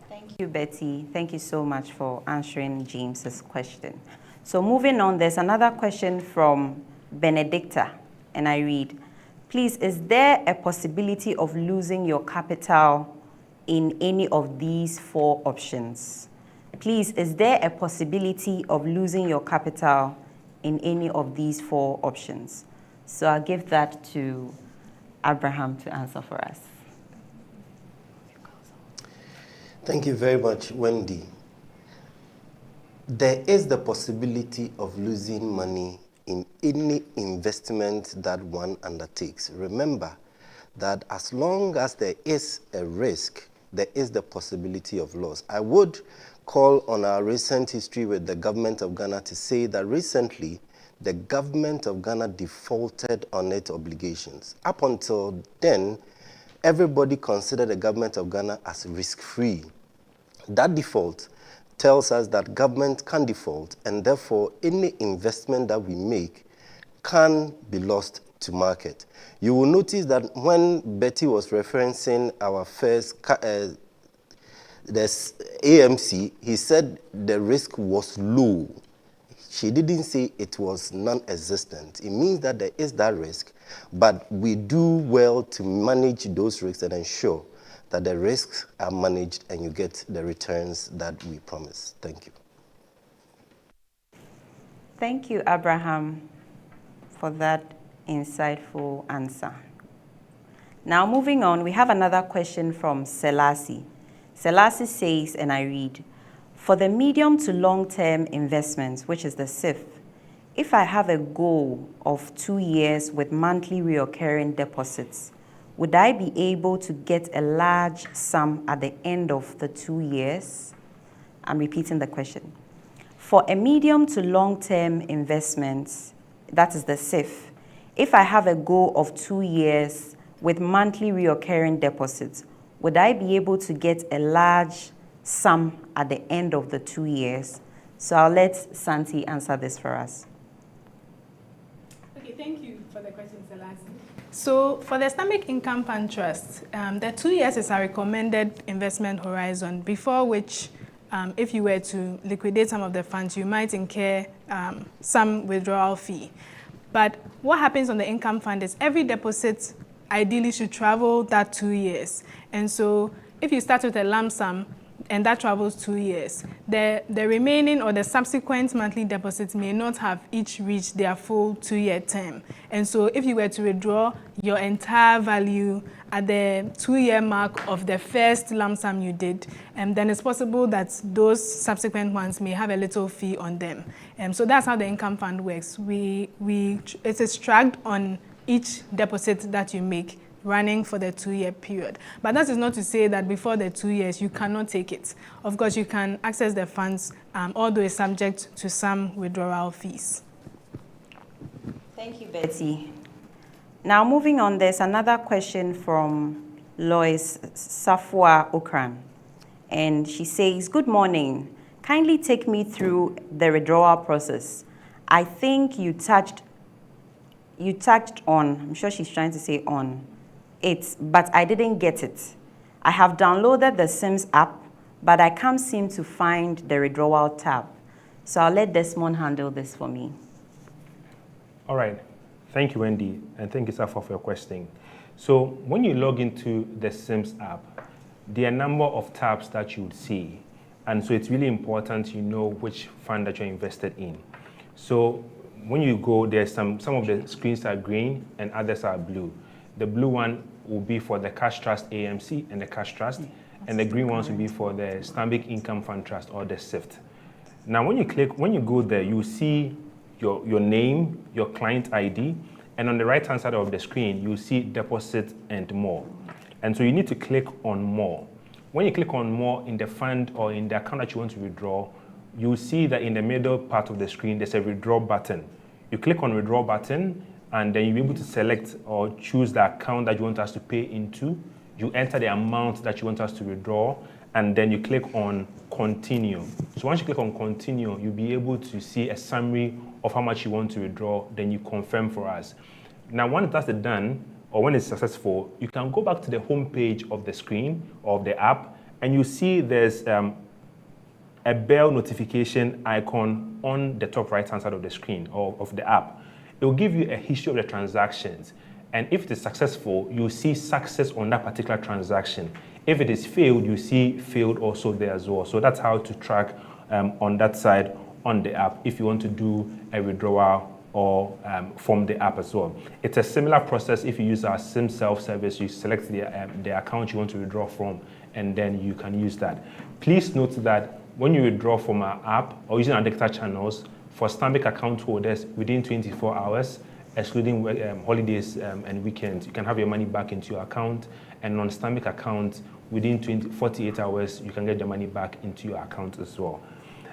Thank you, Betty. Thank you so much for answering James's question. So moving on, there's another question from Benedicta, and I read, please, is there a possibility of losing your capital in any of these 4 options? Please, is there a possibility of losing your capital in any of these 4 options? So I'll give that to Abraham to answer for us.
Thank you very much, Wendy. There is the possibility of losing money in any investment that one undertakes. Remember that as long as there is a risk, there is the possibility of loss. I would call on our recent history with the government of Ghana to say that recently, the government of Ghana defaulted on its obligations. Up until then, everybody considered the government of Ghana as risk-free. That default tells us that government can default, and therefore any investment that we make can be lost to market. You will notice that when Betty was referencing our first AMC, he said the risk was low. She didn't say it was non-existent. It means that there is that risk, but we do well to manage those risks and ensure that the risks are managed and you get the returns that we promise. Thank you.
Thank you, Abraham. for that insightful answer. Now moving on, we have another question from Selassie. Selassie says, and I read, for the medium to long-term investments, which is the SIF, if I have a goal of 2 years with monthly reoccurring deposits, would I be able to get a large sum at the end of the 2 years? I'm repeating the question. For a medium to long-term investments, that is the SIF, if I have a goal of 2 years with monthly reoccurring deposits, would I be able to get a large sum at the end of the 2 years? So I'll let Santi answer this for us.
Okay, thank you for the question, Selassie. So for the Stanbic Income Fund Trust, the 2 years is a recommended investment horizon, before which, if you were to liquidate some of the funds, you might incur some withdrawal fee. But what happens on the income fund is every deposit ideally should travel that 2 years. And so if you start with a lump sum and that travels 2 years, the remaining or the subsequent monthly deposits may not have each reached their full 2-year term. And so if you were to withdraw your entire value at the 2-year mark of the first lump sum you did, then it's possible that those subsequent ones may have a little fee on them. So that's how the income fund works. It is tracked on each deposit that you make running for the 2-year period. But that is not to say that before the 2 years you cannot take it. Of course, you can access the funds, although it's subject to some withdrawal fees.
Thank you, Betty. Now moving on, there's another question from Lois Safwa Okran. And she says, good morning. Kindly take me through the withdrawal process. I think you touched on, I'm sure she's trying to say on it, but I didn't get it. I have downloaded the Sims app, but I can't seem to find the withdrawal tab. So I'll let Desmond handle this for me.
All right. Thank you, Wendy, and thank you, Safa, for your question. So when you log into the Sims app, there are a number of tabs that you would see. And so it's really important you know which fund that you're invested in. So when you go, there's some of the screens are green and others are blue. The blue one will be for the Cash Trust AMC and the Cash Trust, and the green ones will be for the Stanbic Income Fund Trust or the SIFT. Now, when you go there, you see your name, your client ID, and on the right-hand side of the screen, you see deposit and more. And so you need to click on more. When you click on more in the fund or in the account that you want to withdraw, you see that in the middle part of the screen, there's a withdraw button. You click on withdraw button, and then you'll be able to select or choose the account that you want us to pay into. You enter the amount that you want us to withdraw, and then you click on continue. So once you click on continue, you'll be able to see a summary of how much you want to withdraw, then you confirm for us. Now, when that's done, or when it's successful, you can go back to the home page of the screen, of the app, and you see there's a bell notification icon on the top right-hand side of the screen or of the app. It will give you a history of the transactions. And if it is successful, you see success on that particular transaction. If it is failed, you see failed also there as well. So that's how to track on that side on the app if you want to do a withdrawal or from the app as well. It's a similar process if you use our SIM self-service. You select the account you want to withdraw from, and then you can use that. Please note that when you withdraw from our app or using our digital channels, for Stanbic account holders within 24 hours, excluding holidays and weekends, you can have your money back into your account. And on Stanbic account, within 48 hours, you can get your money back into your account as well.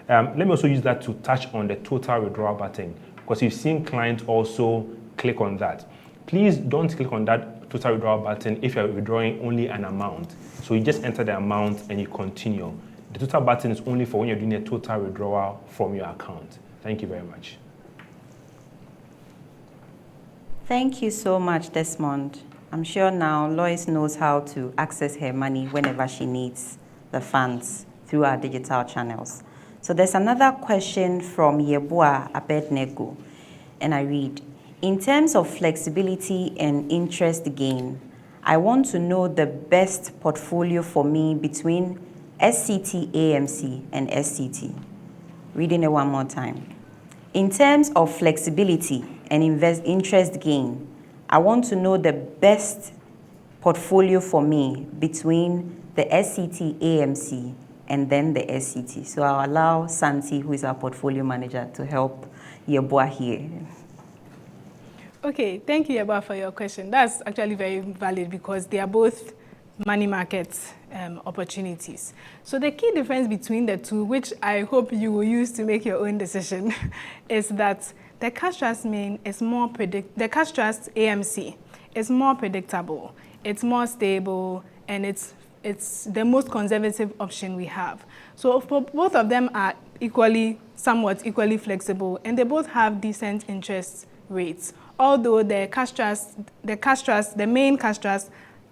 Let me also use that to touch on the total withdrawal button, because you've seen clients also click on that. Please don't click on that total withdrawal button if you're withdrawing only an amount. So you just enter the amount and you continue. The total button is only for when you're doing a total withdrawal from your account. Thank you very much.
Thank you so much, Desmond. I'm sure now Lois knows how to access her money whenever she needs the funds through our digital channels. So there's another question from Yeboah Abednego, and I read, in terms of flexibility and interest gain, I want to know the best portfolio for me between SCT AMC and SCT. Reading it one more time. In terms of flexibility and invest interest gain. I want to know the best portfolio for me between the SCT AMC and then the SCT. So I'll allow Santi, who is our portfolio manager, to help Yeboah here.
Okay, thank you, Yeboah, for your question. That's actually very valid because they are both money market opportunities. So the key difference between the two, which I hope you will use to make your own decision, is that the cash trust is more the cash trust AMC is more predictable, it's more stable, and it's the most conservative option we have. So for both of them are somewhat equally flexible, and they both have decent interest rates. Although the main cash trust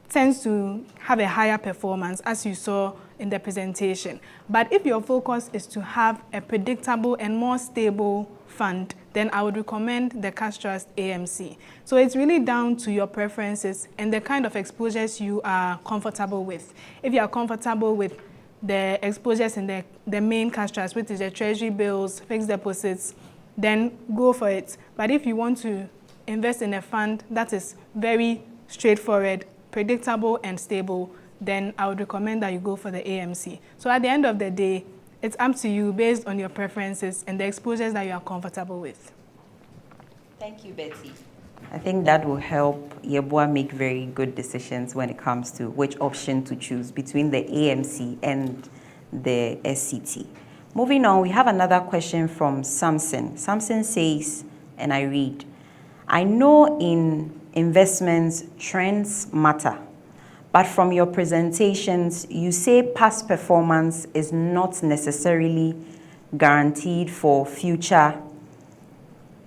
tends to have a higher performance, as you saw in the presentation. But if your focus is to have a predictable and more stable fund, then I would recommend the cash trust AMC. So it's really down to your preferences and the kind of exposures you are comfortable with. If you are comfortable with the exposures in the main cash trust, which is the treasury bills, fixed deposits, then go for it. But if you want to invest in a fund that is very straightforward, predictable and stable, then I would recommend that you go for the AMC. So at the end of the day, it's up to you based on your preferences and the exposures that you are comfortable with.
Thank you, Betty. I think that will help Yeboah make very good decisions when it comes to which option to choose between the AMC and the SCT. Moving on, we have another question from Samson. Samson says, and I read, I know in investments trends matter, but from your presentations, you say past performance is not necessarily guaranteed for future.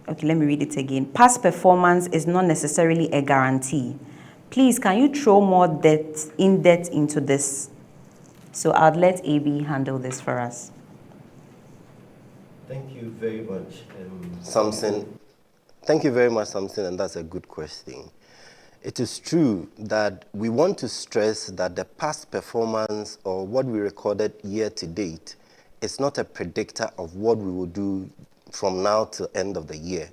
Okay, let me read it again. Past performance is not necessarily a guarantee. Please, can you throw more depth into this? So I'll let AB handle this for us.
Thank you very much, Samson. Thank you very much, Samson, and that's a good question. It is true that we want to stress that the past performance or what we recorded year to date is not a predictor of what we will do from now till end of the year.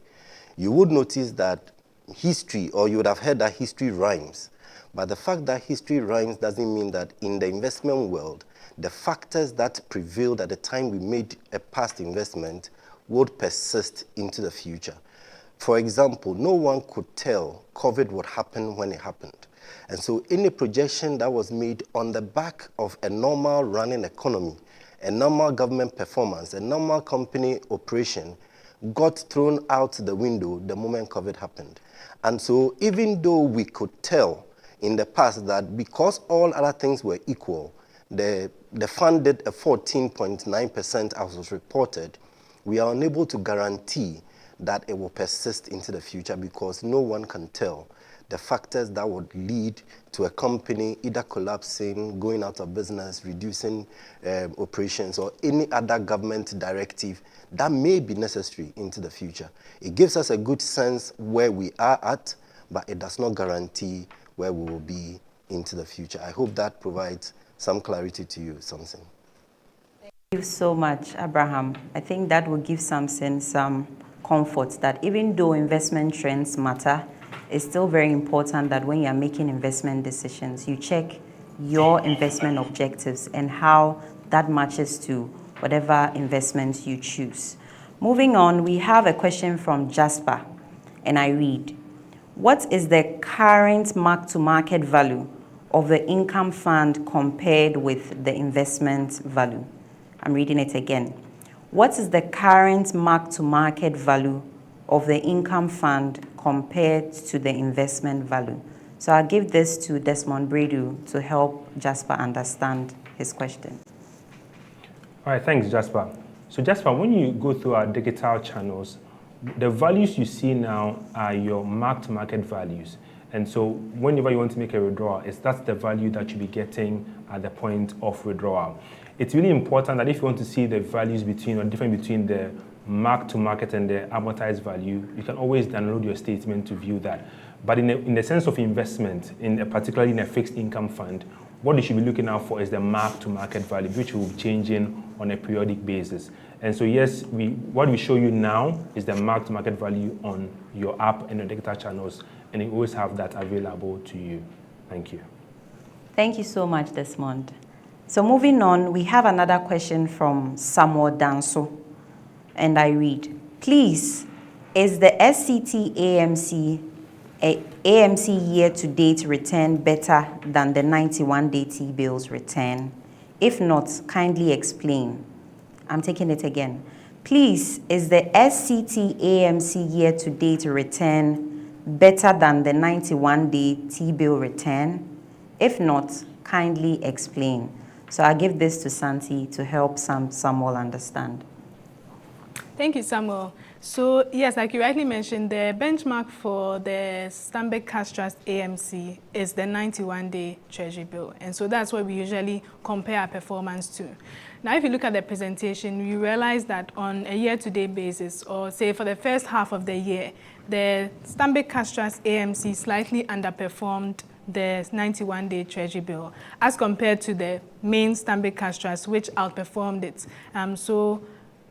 You would notice that history, or you would have heard that history rhymes, but the fact that history rhymes doesn't mean that in the investment world, the factors that prevailed at the time we made a past investment would persist into the future. For example, no one could tell COVID would happen when it happened. And so any projection that was made on the back of a normal running economy, a normal government performance, a normal company operation got thrown out the window the moment COVID happened. And so even though we could tell in the past that because all other things were equal, the fund did a 14.9% as was reported, we are unable to guarantee that it will persist into the future because no one can tell the factors that would lead to a company either collapsing, going out of business, reducing operations, or any other government directive that may be necessary into the future. It gives us a good sense where we are at, but it does not guarantee where we will be into the future. I hope that provides some clarity to you, Samson.
Thank you so much, Abraham. I think that will give Samson some comfort that even though investment trends matter, it's still very important that when you're making investment decisions, you check your investment objectives and how that matches to whatever investments you choose. Moving on, we have a question from Jasper, and I read, what is the current mark-to-market value of the income fund compared with the investment value? I'm reading it again. What is the current mark-to-market value of the income fund compared to the investment value? So I'll give this to Desmond Bredu to help Jasper understand his question.
All right, thanks, Jasper. So Jasper, when you go through our digital channels, the values you see now are your mark-to-market values. And so whenever you want to make a withdrawal, that's the value that you'll be getting at the point of withdrawal. It's really important that if you want to see the values between or difference between the mark-to-market and the amortized value, you can always download your statement to view that. But in the sense of investment, particularly in a fixed income fund, what you should be looking out for is the mark-to-market value, which will be changing on a periodic basis. And so yes, what we show you now is the marked market value on your app and your digital channels, and you always have that available to you. Thank you.
Thank you so much, Desmond. So moving on, we have another question from Samuel Danso, and I read, please, is the SCT AMC year-to-date return better than the 91-day T-bills return? If not, kindly explain. I'm taking it again. Please, is the SCT AMC year-to-date return better than the 91-day T-bill return? If not, kindly explain. So I'll give this to Santi to help Samuel understand.
Thank you, Samuel. So yes, like you rightly mentioned, the benchmark for the Stanbic Cash Trust AMC is the 91-day Treasury bill. And so that's what we usually compare our performance to. Now, if you look at the presentation, you realize that on a year-to-date basis, or say for the first half of the year, the Stanbic Cash Trust AMC slightly underperformed the 91-day Treasury bill as compared to the main Stanbic Cash Trust, which outperformed it. So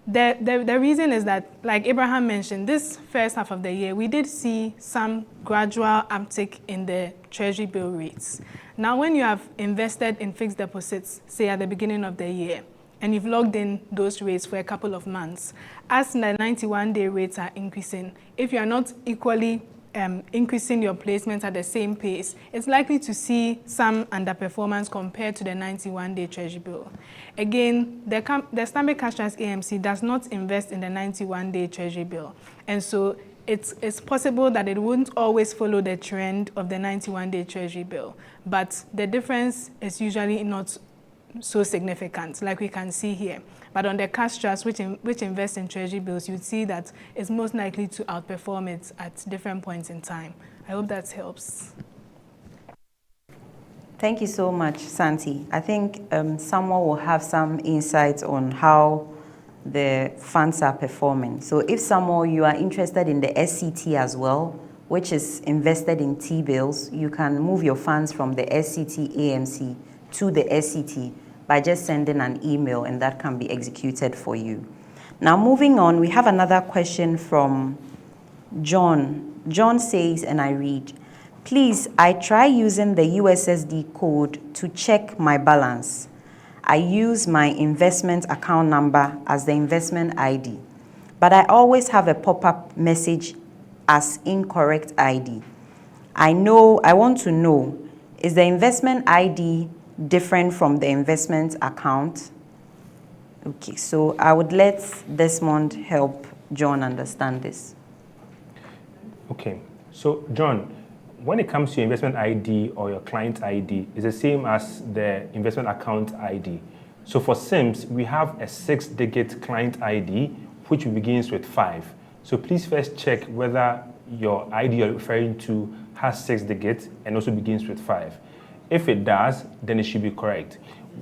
the reason is that, like Abraham mentioned, this first half of the year, we did see some gradual uptick in the Treasury bill rates. Now, when you have invested in fixed deposits, say at the beginning of the year, and you've logged in those rates for a couple of months, as the 91-day rates are increasing, if you are not equally increasing your placements at the same pace, it's likely to see some underperformance compared to the 91-day Treasury bill. Again, the Stanbic Cash Trust AMC does not invest in the 91-day Treasury bill. And so it's possible that it wouldn't always follow the trend of the 91-day Treasury bill. But the difference is usually not so significant, like we can see here. But on the cash trust, which invest in Treasury bills, you'd see that it's most likely to outperform it at different points in time. I hope that helps.
Thank you so much, Santi. I think someone will have some insights on how the funds are performing. So if someone, you are interested in the SCT as well, which is invested in T-bills, you can move your funds from the SCT AMC to the SCT by just sending an email, and that can be executed for you. Now, moving on, we have another question from John. John says, and I read, please, I try using the USSD code to check my balance. I use my investment account number as the investment ID, but I always have a pop-up message as incorrect ID. I want to know, is the investment ID different from the investment account? Okay, so I would let Desmond help John understand this.
Okay, so John, when it comes to your investment ID or your client ID, it's the same as the investment account ID. So for SIMS, we have a 6-digit client ID, which begins with 5. So please first check whether your ID you're referring to has 6 digits and also begins with 5. If it does, then it should be correct.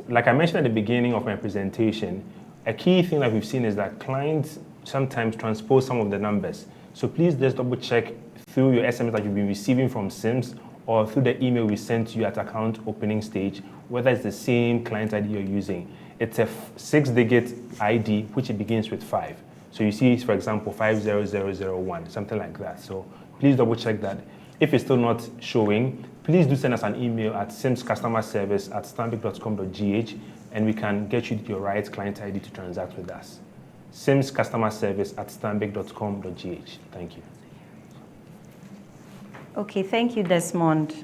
Like I mentioned at the beginning of my presentation, a key thing that we've seen is that clients sometimes transpose some of the numbers. So please just double check through your SMS that you've been receiving from SIMS or through the email we sent you at account opening stage, whether it's the same client ID you're using. It's a 6-digit ID, which it begins with 5. So you see, for example, 50001, something like that. So please double check that. If it's still not showing, please do send us an email at simscustomerservice@stanbic.com.gh, and we can get you your right client ID to transact with us. simscustomerservice@stanbic.com.gh. Thank you.
Okay, thank you, Desmond.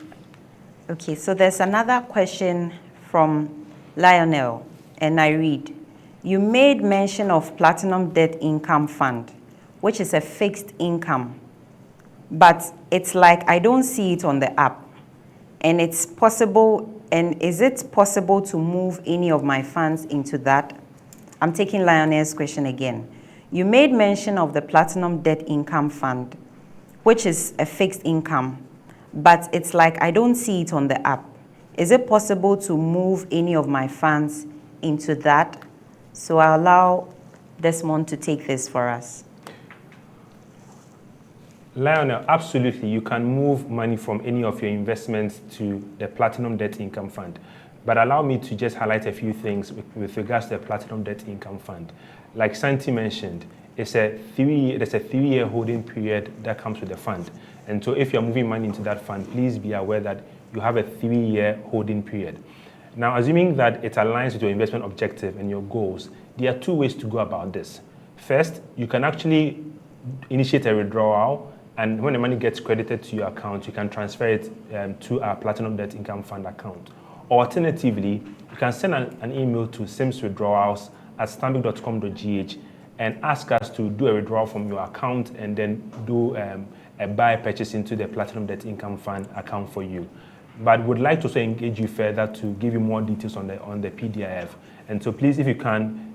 Okay, so there's another question from Lionel, and I read, you made mention of Platinum Debt Income Fund, which is a fixed income, but it's like I don't see it on the app. And is it possible to move any of my funds into that? I'm taking Lionel's question again. You made mention of the Platinum Debt Income Fund, which is a fixed income, but it's like I don't see it on the app. Is it possible to move any of my funds into that? So I'll allow Desmond to take this for us.
Lionel, absolutely. You can move money from any of your investments to the Platinum Debt Income Fund. But allow me to just highlight a few things with regards to the Platinum Debt Income Fund. Like Santi mentioned, there's a 3-year holding period that comes with the fund. And so if you're moving money into that fund, please be aware that you have a 3-year holding period. Now, assuming that it aligns with your investment objective and your goals, there are 2 ways to go about this. First, you can actually initiate a withdrawal, and when the money gets credited to your account, you can transfer it to our Platinum Debt Income Fund account. Alternatively, you can send an email to simswithdrawals@stanbic.com.gh and ask us to do a withdrawal from your account and then do a buy purchase into the Platinum Debt Income Fund account for you. But would like to also engage you further to give you more details on the PDIF. And so please, if you can,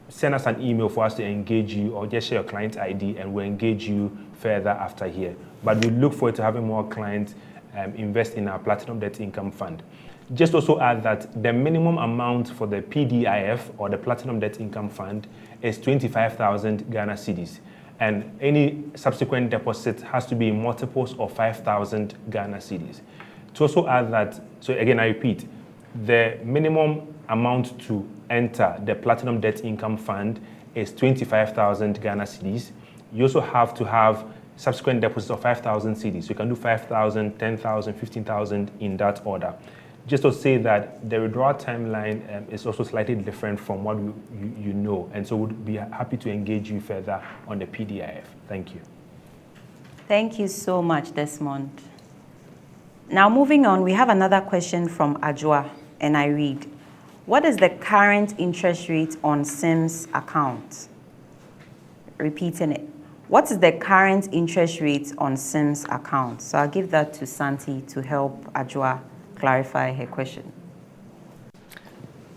send us an email for us to engage you, or just share your client ID and we'll engage you further after here. But we look forward to having more clients invest in our Platinum Debt Income Fund. Just also add that the minimum amount for the PDIF, or the Platinum Debt Income Fund, is 25,000 Ghana cedis. And any subsequent deposit has to be in multiples of 5,000 Ghana cedis. To also add that, so again, I repeat, the minimum amount to enter the Platinum Debt Income Fund is 25,000 Ghana cedis. You also have to have subsequent deposits of 5,000 cedis. So you can do 5,000, 10,000, 15,000 in that order. Just to say that the withdrawal timeline is also slightly different from what you know, and so we'd be happy to engage you further on the PDIF. Thank you.
Thank you so much, Desmond. Now moving on, we have another question from Ajwa, and I read, what is the current interest rate on SIMS account? Repeating it. What is the current interest rate on SIMS account? So I'll give that to Santi to help Ajwa clarify her question.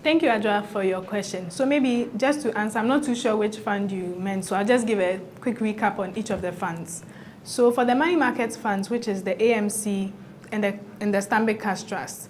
Thank you, Ajwa, for your question. So maybe just to answer, I'm not too sure which fund you meant, so I'll just give a quick recap on each of the funds. So for the money market funds, which is the AMC and the Stanbic Cash Trust,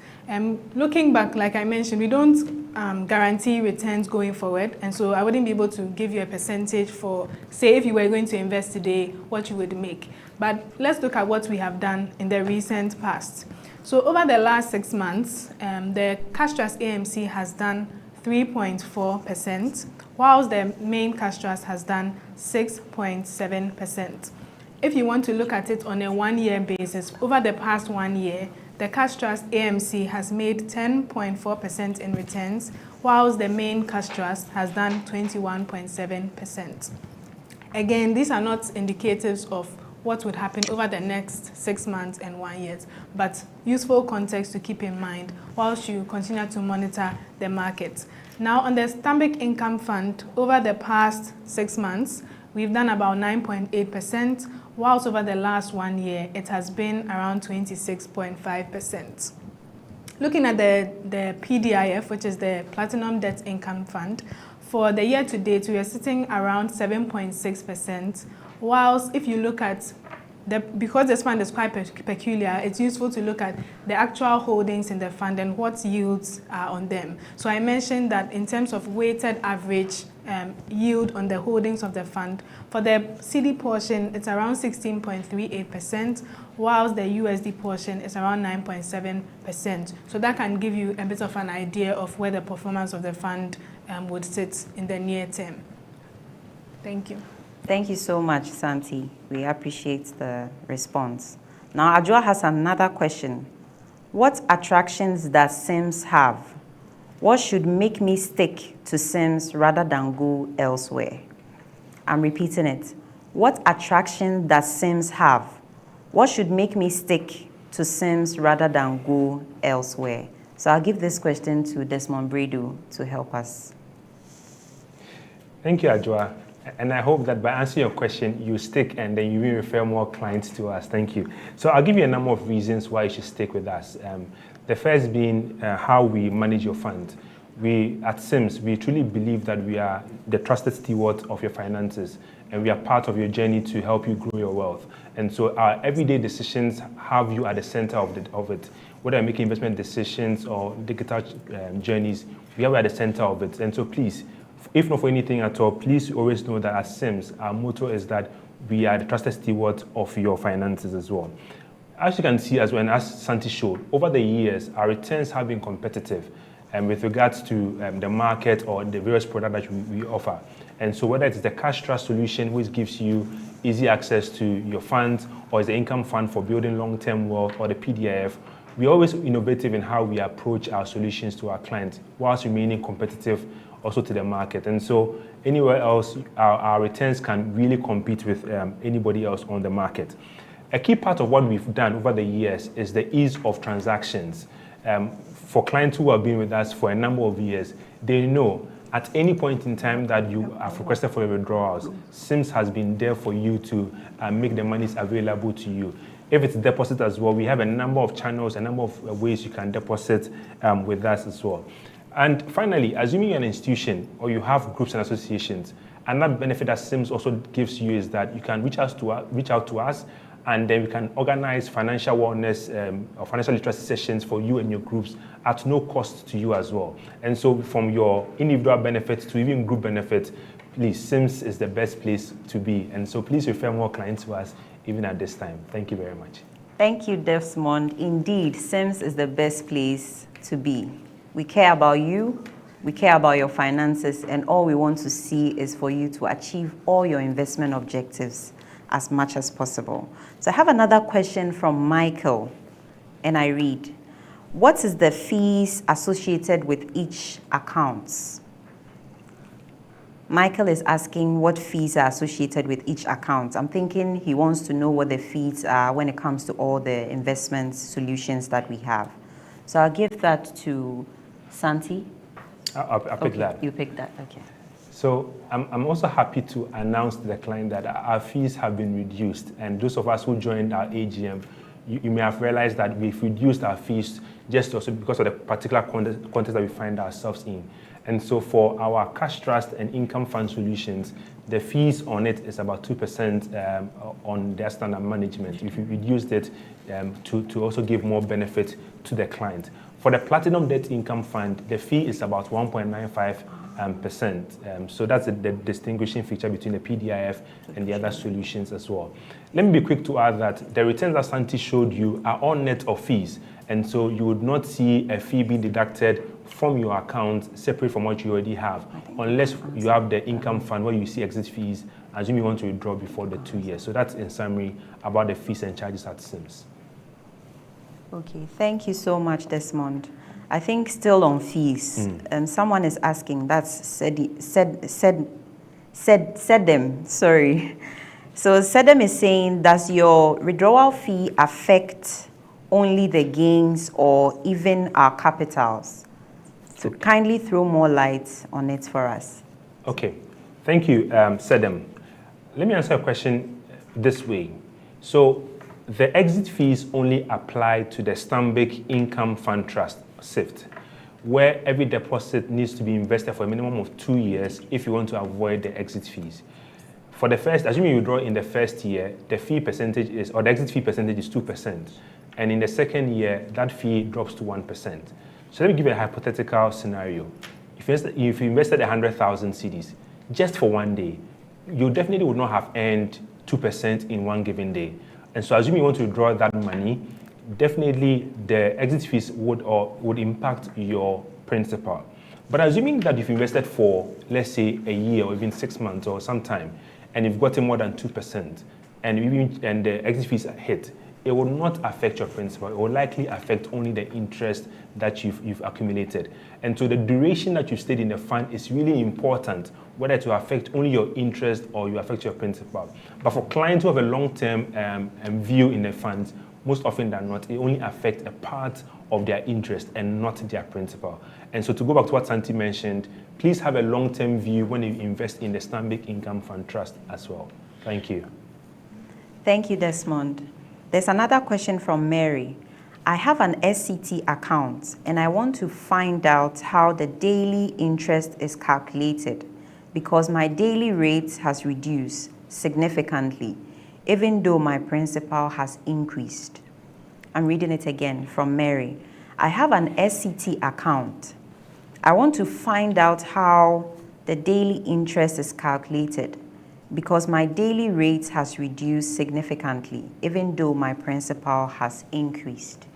looking back, like I mentioned, we don't guarantee returns going forward, and so I wouldn't be able to give you a percentage for, say, if you were going to invest today, what you would make. But let's look at what we have done in the recent past. So over the last 6 months, the Cash Trust AMC has done 3.4%, whilst the main Cash Trust has done 6.7%. If you want to look at it on a 1-year basis, over the past 1 year, the Cash Trust AMC has made 10.4% in returns, whilst the main Cash Trust has done 21.7%. Again, these are not indicatives of what would happen over the next 6 months and 1 year, but useful context to keep in mind whilst you continue to monitor the market. Now, on the Stanbic Income Fund, over the past 6 months, we've done about 9.8%, whilst over the last 1 year, it has been around 26.5%. Looking at the PDIF, which is the Platinum Debt Income Fund, for the year to date, we are sitting around 7.6%, whilst if you look at because this fund is quite peculiar, it's useful to look at the actual holdings in the fund and what yields are on them. So I mentioned that in terms of weighted average yield on the holdings of the fund, for the CD portion, it's around 16.38%, whilst the USD portion is around 9.7%. So that can give you a bit of an idea of where the performance of the fund would sit in the near term. Thank you.
Thank you so much, Santi. We appreciate the response. Now, Ajwa has another question. What attractions does SIMS have? What should make me stick to SIMS rather than go elsewhere? I'm repeating it. What attraction does SIMS have? What should make me stick to SIMS rather than go elsewhere? So I'll give this question to Desmond Bredo to help us.
Thank you, Ajwa. And I hope that by answering your question, you stick and then you will refer more clients to us. Thank you. So I'll give you a number of reasons why you should stick with us. The first being how we manage your fund. We at SIMS, we truly believe that we are the trusted steward of your finances, and we are part of your journey to help you grow your wealth. And so our everyday decisions have you at the center of it. Whether you're making investment decisions or digital journeys, we are at the center of it. And so please, if not for anything at all, please always know that at SIMS, our motto is that we are the trusted stewards of your finances as well. As you can see, as well, and as Santi showed, over the years, our returns have been competitive with regards to the market or the various products that we offer. And so whether it's the cash trust solution, which gives you easy access to your funds, or is the income fund for building long-term wealth, or the PDIF, we're always innovative in how we approach our solutions to our clients, whilst remaining competitive also to the market. And so anywhere else, our returns can really compete with anybody else on the market. A key part of what we've done over the years is the ease of transactions. For clients who have been with us for a number of years, they know at any point in time that you have requested for your withdrawals, SIMS has been there for you to make the monies available to you. If it's deposit as well, we have a number of channels, a number of ways you can deposit with us as well. And finally, assuming you're an institution or you have groups and associations, another benefit that SIMS also gives you is that you can reach out to us, and then we can organize financial wellness or financial literacy sessions for you and your groups at no cost to you as well. And so from your individual benefits to even group benefits, please, SIMS is the best place to be. And so please refer more clients to us even at this time. Thank you very much.
Thank you, Desmond. Indeed, SIMS is the best place to be. We care about you, we care about your finances, and all we want to see is for you to achieve all your investment objectives as much as possible. So I have another question from Michael, and I read, what is the fees associated with each account? Michael is asking what fees are associated with each account. I'm thinking he wants to know what the fees are when it comes to all the investment solutions that we have. So I'll give that to Santi.
I'll pick that.
You pick that, okay.
So I'm also happy to announce to the client that our fees have been reduced. And those of us who joined our AGM, you may have realized that we've reduced our fees just also because of the particular context that we find ourselves in. And so for our cash trust and income fund solutions, the fees on it is about 2% on their standard management. If you reduced it to also give more benefit to the client. For the Platinum Debt Income Fund, the fee is about 1.95%. So that's the distinguishing feature between the PDIF and the other solutions as well. Let me be quick to add that the returns that Santi showed you are all net of fees. And so you would not see a fee being deducted from your account separate from what you already have, unless you have the income fund where you see exit fees, assume you want to withdraw before the 2 years. So that's in summary about the fees and charges at SIMS.
Okay, thank you so much, Desmond. I think still on fees, someone is asking, that's Sedem, sorry. So Sedem is saying, does your withdrawal fee affect only the gains or even our capitals? So kindly throw more light on it for us.
Okay, thank you, Sedem. Let me answer a question this way. So the exit fees only apply to the Stanbic Income Fund Trust, SIFT, where every deposit needs to be invested for a minimum of 2 years if you want to avoid the exit fees. For the first, assuming you withdraw in the first year, the fee percentage is, or the exit fee percentage is 2%. And in the second year, that fee drops to 1%. So let me give you a hypothetical scenario. If you invested 100,000 cedis just for 1 day, you definitely would not have earned 2% in one given day. And so assuming you want to withdraw that money, definitely the exit fees would impact your principal. But assuming that you've invested for, let's say, a year or even 6 months or some time, and you've gotten more than 2%, and the exit fees are hit, it will not affect your principal. It will likely affect only the interest that you've accumulated. And so the duration that you stayed in the fund is really important, whether to affect only your interest or you affect your principal. But for clients who have a long-term view in the funds, most often than not, it only affects a part of their interest and not their principal. And so to go back to what Santi mentioned, please have a long-term view when you invest in the Stanbic Income Fund Trust as well. Thank you.
Thank you, Desmond. There's another question from Mary. I have an SCT account and I want to find out how the daily interest is calculated because my daily rate has reduced significantly, even though my principal has increased. I'm reading it again from Mary. I have an SCT account. I want to find out how the daily interest is calculated because my daily rate has reduced significantly, even though my principal has increased.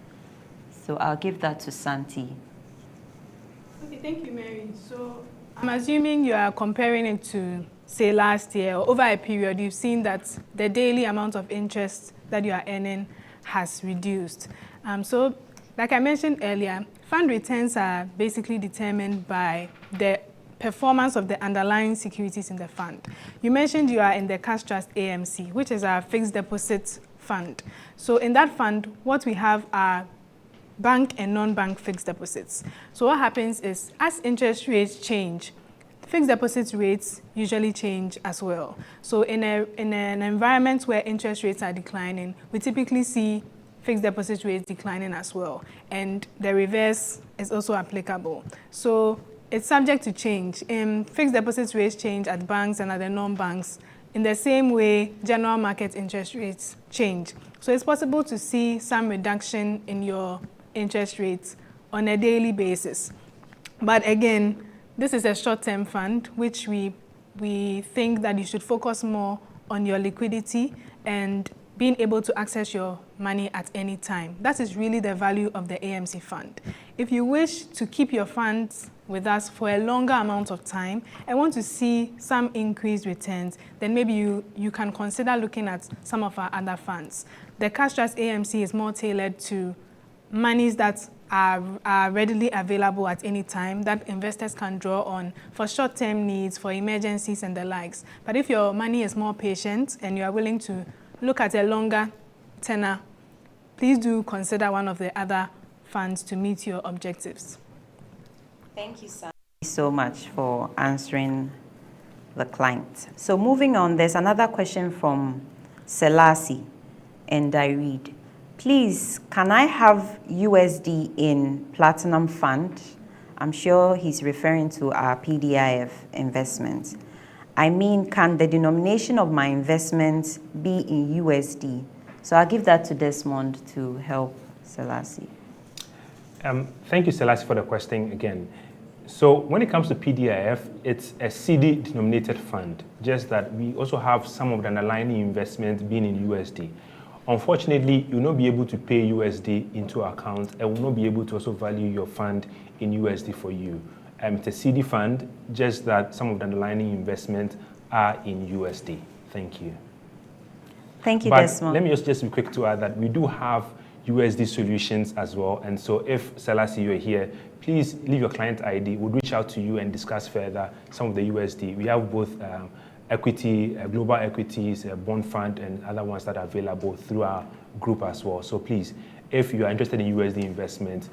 So I'll give that to Santi.
Okay, thank you, Mary. So I'm assuming you are comparing it to, say, last year, or over a period, you've seen that the daily amount of interest that you are earning has reduced. So, like I mentioned earlier, fund returns are basically determined by the performance of the underlying securities in the fund. You mentioned you are in the Cash Trust AMC, which is our fixed deposit fund. So in that fund, what we have are bank and non-bank fixed deposits. So what happens is, as interest rates change, fixed deposit rates usually change as well. So in an environment where interest rates are declining, we typically see fixed deposit rates declining as well. And the reverse is also applicable. So it's subject to change. Fixed deposit rates change at banks and at the non-banks in the same way general market interest rates change. So it's possible to see some reduction in your interest rates on a daily basis. But again, this is a short-term fund, which we think that you should focus more on your liquidity and being able to access your money at any time. That is really the value of the AMC fund. If you wish to keep your funds with us for a longer amount of time and want to see some increased returns, then maybe you can consider looking at some of our other funds. The Cash Trust AMC is more tailored to monies that are readily available at any time that investors can draw on for short-term needs, for emergencies and the likes. But if your money is more patient and you are willing to look at a longer tenor, please do consider one of the other funds to meet your objectives.
Thank you, Santi, so much for answering the client. So moving on, there's another question from Selassie, and I read, please, can I have USD in Platinum Fund? I'm sure he's referring to our PDIF investment. I mean, can the denomination of my investment be in USD? So I'll give that to Desmond to help Selassie.
Thank you, Selassie, for the question again. So when it comes to PDIF, it's a CD denominated fund, just that we also have some of the underlying investment being in USD. Unfortunately, you will not be able to pay USD into account and will not be able to also value your fund in USD for you. It's a CD fund, just that some of the underlying investment are in USD. Thank you.
Thank you,
But
Desmond.
let me just be quick to add that we do have USD solutions as well. And so if Selassie, you're here, please leave your client ID. We'll reach out to you and discuss further some of the USD. We have both equity, global equities, bond fund, and other ones that are available through our group as well. So please, if you are interested in USD investment,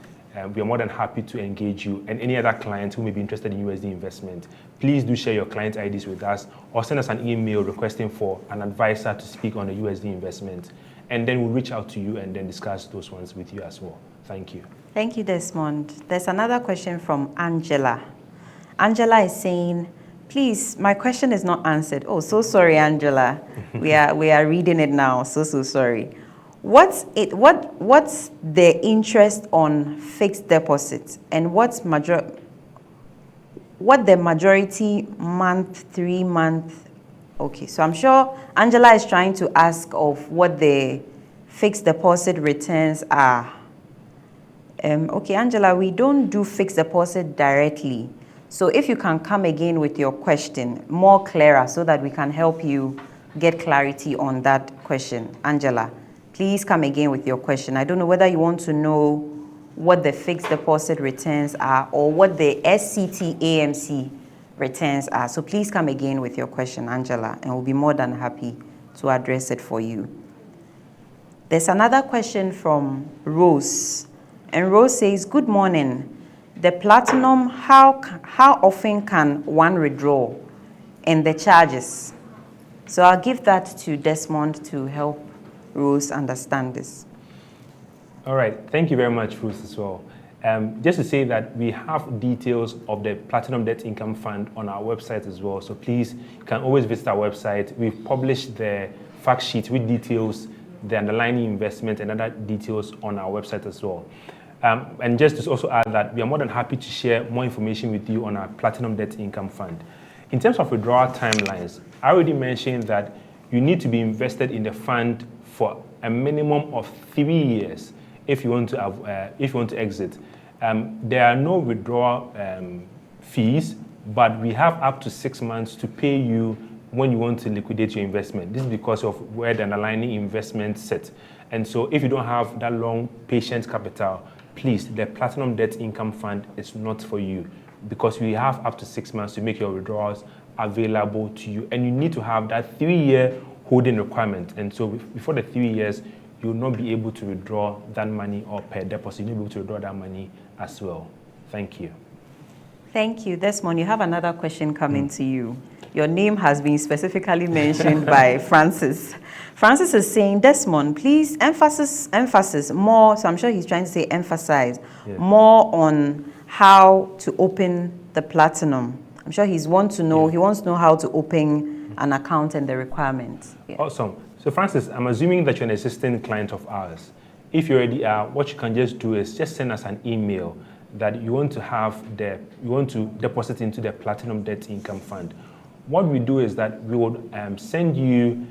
we are more than happy to engage you and any other client who may be interested in USD investment. Please do share your client IDs with us or send us an email requesting for an advisor to speak on the USD investment. And then we'll reach out to you and then discuss those ones with you as well. Thank you.
Thank you, Desmond. There's another question from Angela. Angela is saying, please, my question is not answered. Oh, so sorry, Angela. we are reading it now. So sorry. What's the interest on fixed deposits, and what the majority month, 3 month? Okay, so I'm sure Angela is trying to ask of what the fixed deposit returns are. Okay, Angela, we don't do fixed deposit directly. So if you can come again with your question more clearer so that we can help you get clarity on that question. Angela, please come again with your question. I don't know whether you want to know what the fixed deposit returns are or what the SCT AMC returns are. So please come again with your question, Angela, and we'll be more than happy to address it for you. There's another question from Rose. And Rose says, good morning. The Platinum, how often can one withdraw, and the charges? So I'll give that to Desmond to help Rose understand this.
All right, thank you very much, Rose, as well. Just to say that we have details of the Platinum Debt Income Fund on our website as well. So please, you can always visit our website. We've published the fact sheet with details, the underlying investment and other details on our website as well. And just to also add that we are more than happy to share more information with you on our Platinum Debt Income Fund. In terms of withdrawal timelines, I already mentioned that you need to be invested in the fund for a minimum of 3 years if you want to exit. There are no withdrawal fees, but we have up to 6 months to pay you when you want to liquidate your investment. This is because of where the underlying investment sits. And so if you don't have that long patient capital, please, the Platinum Debt Income Fund is not for you, because we have up to 6 months to make your withdrawals available to you. And you need to have that 3-year holding requirement. And so before the 3 years, you will not be able to withdraw that money, or per deposit, you'll not be able to withdraw that money as well. Thank you.
Thank you. Desmond, you have another question coming to you. Your name has been specifically mentioned by Francis. Francis is saying, Desmond, please emphasis more, so I'm sure he's trying to say emphasize, more on how to open the Platinum. I'm sure he wants to know how to open an account and the requirements. Yeah.
Awesome. So Francis, I'm assuming that you're an existing client of ours. If you already are, what you can just do is just send us an email that you want to deposit into the Platinum Debt Income Fund. What we do is that we would send you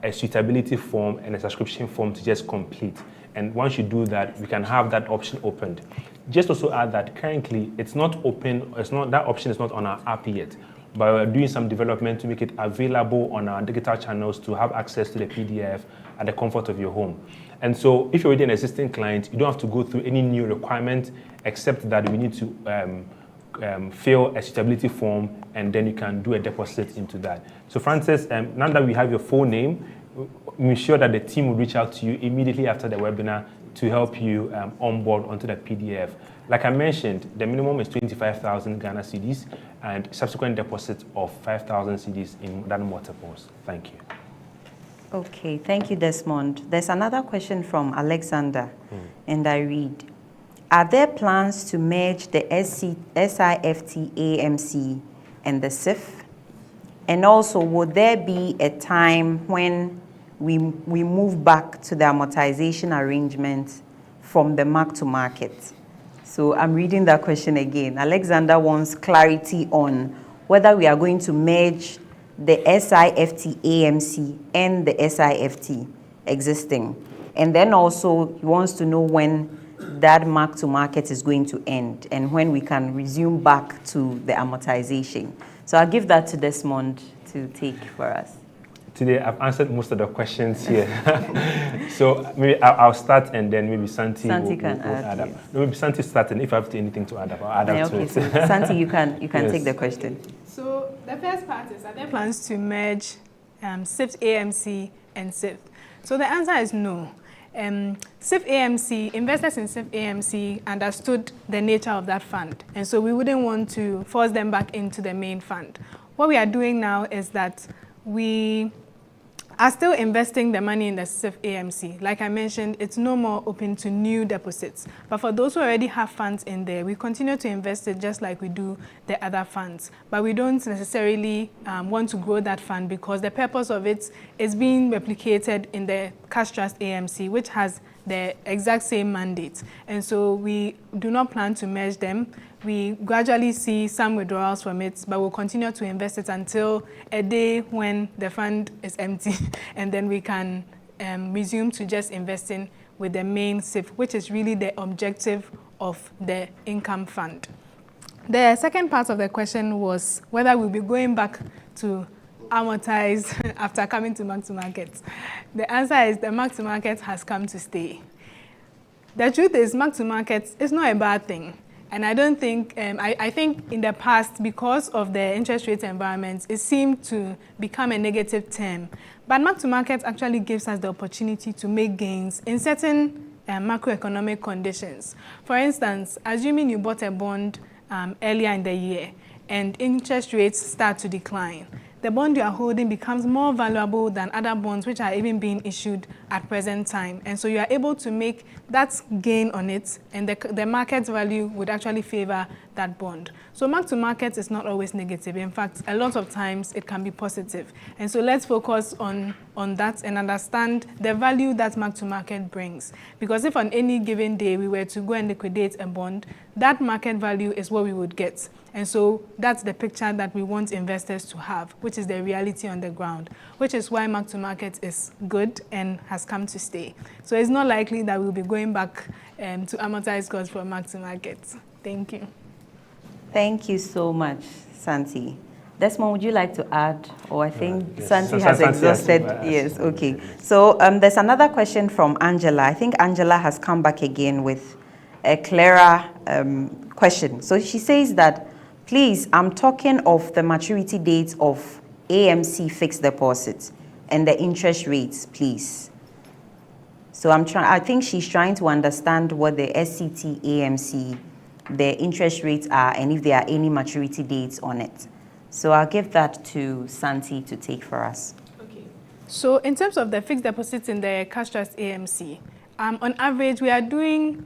a suitability form and a subscription form to just complete. And once you do that, we can have that option opened. Just also add that currently it's not open, that option is not on our app yet, but we're doing some development to make it available on our digital channels to have access to the PDF at the comfort of your home. And so if you're already an existing client, you don't have to go through any new requirement, except that we need to fill a suitability form, and then you can do a deposit into that. So Francis, now that we have your full name, we're sure that the team will reach out to you immediately after the webinar to help you onboard onto the PDF. Like I mentioned, the minimum is 25,000 Ghana cedis and subsequent deposit of 5,000 cedis in that multiples. Thank you.
Okay, thank you, Desmond. There's another question from Alexander, and I read, are there plans to merge the SIFT AMC and the SIF? And also, would there be a time when we move back to the amortization arrangement from the mark-to-market? So I'm reading that question again. Alexander wants clarity on whether we are going to merge the SIFT AMC and the SIFT existing. And then also he wants to know when that mark-to-market is going to end and when we can resume back to the amortization. So I'll give that to Desmond to take for us.
Today I've answered most of the questions here. So maybe I'll start, and then maybe Santi will add up. Maybe Santi start, and if I have anything to add up, I'll add up to it.
So Santi, you can yes. take the question.
So the first part is, are there plans to merge SIFT AMC and SIFT? So the answer is no. SIFT AMC, investors in SIFT AMC understood the nature of that fund, and so we wouldn't want to force them back into the main fund. What we are doing now is that we are still investing the money in the SIFT AMC. Like I mentioned, it's no more open to new deposits. But for those who already have funds in there, we continue to invest it just like we do the other funds. But we don't necessarily want to grow that fund, because the purpose of it is being replicated in the Cash Trust AMC, which has the exact same mandate. And so we do not plan to merge them. We gradually see some withdrawals from it, but we'll continue to invest it until a day when the fund is empty, and then we can resume to just investing with the main SIF, which is really the objective of the income fund. The second part of the question was whether we'll be going back to amortize after coming to mark-to-market. The answer is the mark-to-market has come to stay. The truth is, mark-to-market is not a bad thing. And I don't think, I think in the past, because of the interest rate environment, it seemed to become a negative term. But mark-to-market actually gives us the opportunity to make gains in certain macroeconomic conditions. For instance, assuming you bought a bond earlier in the year and interest rates start to decline, the bond you are holding becomes more valuable than other bonds which are even being issued at present time. And so you are able to make that gain on it, and the market value would actually favor that bond. So mark-to-market is not always negative. In fact, a lot of times it can be positive. And so let's focus on that and understand the value that mark-to-market brings. Because if on any given day we were to go and liquidate a bond, that market value is what we would get. And so that's the picture that we want investors to have, which is the reality on the ground, which is why mark-to-market is good and has come to stay. So it's not likely that we'll be going back to amortized cost for mark-to-market. Thank you.
Thank you so much, Santi. Desmond, would you like to add? Or I think
Yes.
Santi
No,
has
Santi
exhausted.
has-
Yes, okay. So there's another question from Angela. I think Angela has come back again with a clearer question. So she says that, please, I'm talking of the maturity dates of AMC fixed deposits and the interest rates, please. So I think she's trying to understand what the SCT AMC, the interest rates are, and if there are any maturity dates on it. So I'll give that to Santi to take for us.
Okay. So in terms of the fixed deposits in the Cash Trust AMC, on average, we are doing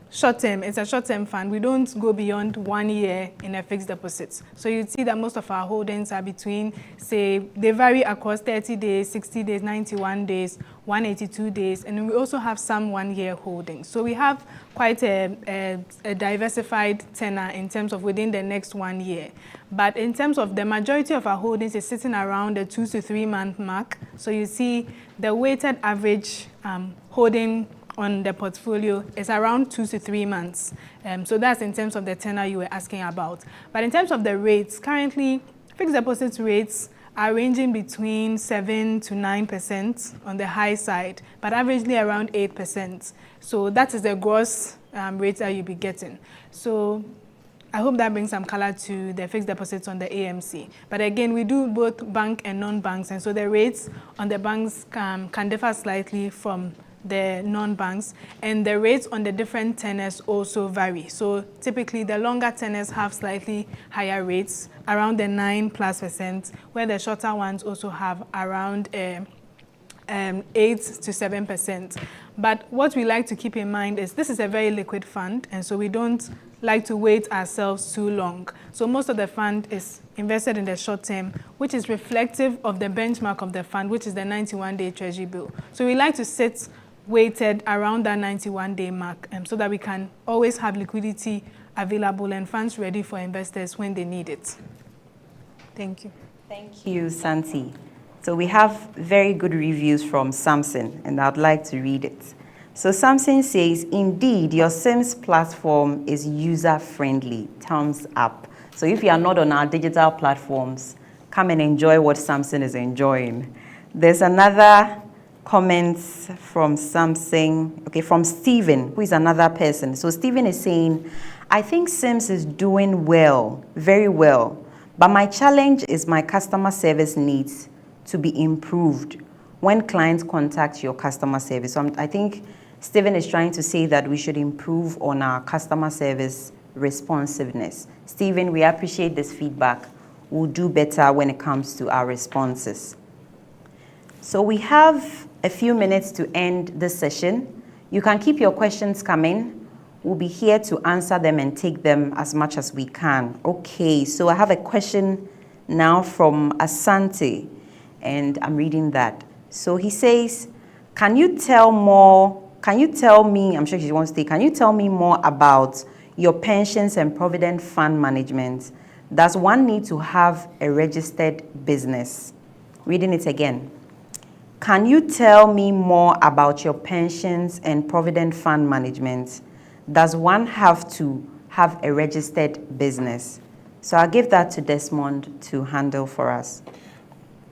short-term. It's a short-term fund. We don't go beyond 1 year in a fixed deposit. So you'd see that most of our holdings are between, say, they vary across 30 days, 60 days, 91 days, 182 days, and we also have some 1-year holdings. So we have quite a diversified tenor in terms of within the next 1 year. But in terms of the majority of our holdings is sitting around the 2 to 3 month mark. So you see the weighted average holding on the portfolio is around 2 to 3 months. So that's in terms of the tenor you were asking about. But in terms of the rates, currently fixed deposit rates are ranging between 7 to 9% on the high side, but averagely around 8%. So that is the gross rate that you'll be getting. So I hope that brings some color to the fixed deposits on the AMC. But again, we do both bank and non-banks, and so the rates on the banks can differ slightly from the non-banks, and the rates on the different tenors also vary. So typically the longer tenors have slightly higher rates, around the 9+%, where the shorter ones also have around 8 to 7%. But what we like to keep in mind is this is a very liquid fund, and so we don't like to wait ourselves too long. So most of the fund is invested in the short term, which is reflective of the benchmark of the fund, which is the 91-day Treasury bill. So we like to sit weighted around that 91-day mark so that we can always have liquidity available and funds ready for investors when they need it. Thank you.
Thank you, Santi. So we have very good reviews from Samson, and I'd like to read it. So Samson says, indeed, your Sims platform is user-friendly. Thumbs up. So if you are not on our digital platforms, come and enjoy what Samson is enjoying. There's another comment from Samson, okay, from Stephen, who is another person. So Stephen is saying, I think Sims is doing well, very well, but my challenge is my customer service needs to be improved when clients contact your customer service. So I think Stephen is trying to say that we should improve on our customer service responsiveness. Stephen, we appreciate this feedback. We'll do better when it comes to our responses. So we have a few minutes to end this session. You can keep your questions coming. We'll be here to answer them and take them as much as we can. Okay, so I have a question now from Asante, and I'm reading that. So he says, can you tell me, I'm sure she wants to say, can you tell me more about your pensions and provident fund management? Does one need to have a registered business? Reading it again. Can you tell me more about your pensions and provident fund management? Does one have to have a registered business? So I'll give that to Desmond to handle for us.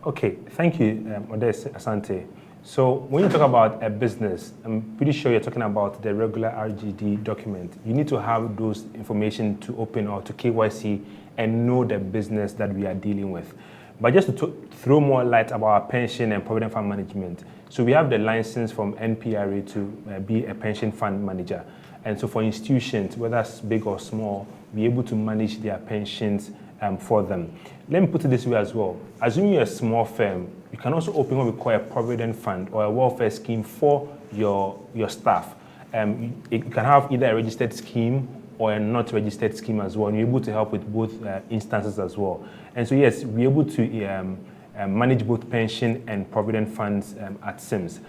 Okay, thank you, Odesse Asante. So when you talk about a business, I'm pretty sure you're talking about the regular RGD document. You need to have those information to open or to KYC and know the business that we are dealing with. But just to throw more light about our pension and provident fund management. So we have the license from NPRA to be a pension fund manager. And so for institutions, whether it's big or small, we're able to manage their pensions for them. Let me put it this way as well. Assuming you're a small firm, you can also open what we call a provident fund or a welfare scheme for your staff. You can have either a registered scheme or a not registered scheme as well, and you're able to help with both instances as well. And so yes, we're able to manage both pension and provident funds at SIMS.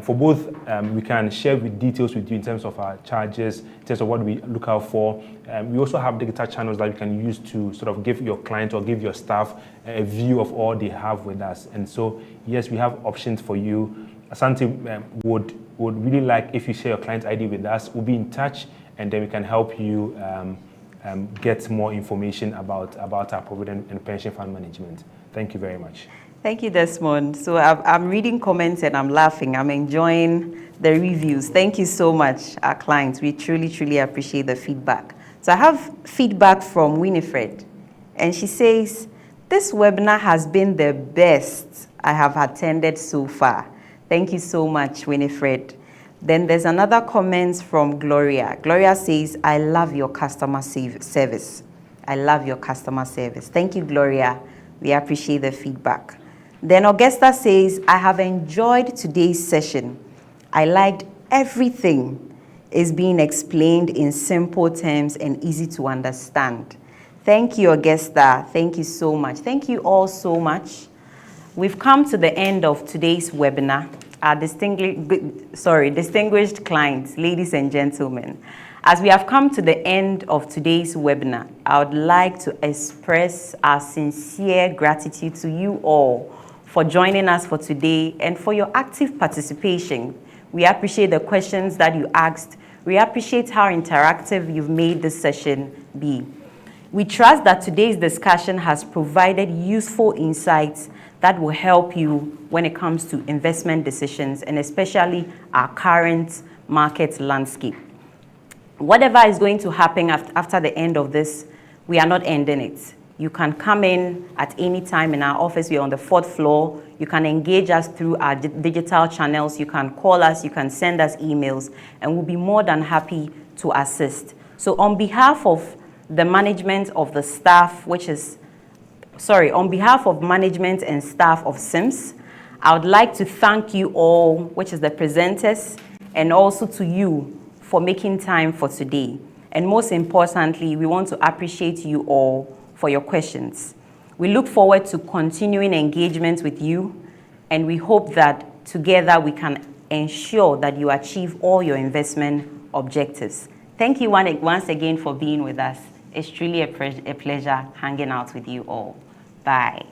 For both, we can share with details with you in terms of our charges, in terms of what we look out for. We also have digital channels that you can use to sort of give your client or give your staff a view of all they have with us. And so, yes, we have options for you. Asante would really like if you share your client ID with us. We'll be in touch, and then we can help you get more information about our provident and pension fund management. Thank you very much.
Thank you, Desmond. So I'm reading comments and I'm laughing. I'm enjoying the reviews. Thank you so much, our clients. We truly, truly appreciate the feedback. So I have feedback from Winifred, and she says, this webinar has been the best I have attended so far. Thank you so much, Winifred. Then there's another comment from Gloria. Gloria says, I love your customer service. I love your customer service. Thank you, Gloria. We appreciate the feedback. Then Augusta says, I have enjoyed today's session. I liked everything is being explained in simple terms and easy to understand. Thank you, Augusta. Thank you so much. Thank you all so much. We've come to the end of today's webinar. Our distinguished clients, ladies and gentlemen. As we have come to the end of today's webinar, I would like to express our sincere gratitude to you all for joining us for today and for your active participation. We appreciate the questions that you asked. We appreciate how interactive you've made this session be. We trust that today's discussion has provided useful insights that will help you when it comes to investment decisions and especially our current market landscape. Whatever is going to happen after the end of this, we are not ending it. You can come in at any time in our office. We're on the 4th floor. You can engage us through our digital channels. You can call us. You can send us emails, and we'll be more than happy to assist. So on behalf of the management of the staff, on behalf of management and staff of SIMS, I would like to thank you all, which is the presenters, and also to you for making time for today. And most importantly, we want to appreciate you all for your questions. We look forward to continuing engagement with you, and we hope that together we can ensure that you achieve all your investment objectives. Thank you once again for being with us. It's truly a pleasure hanging out with you all. Bye.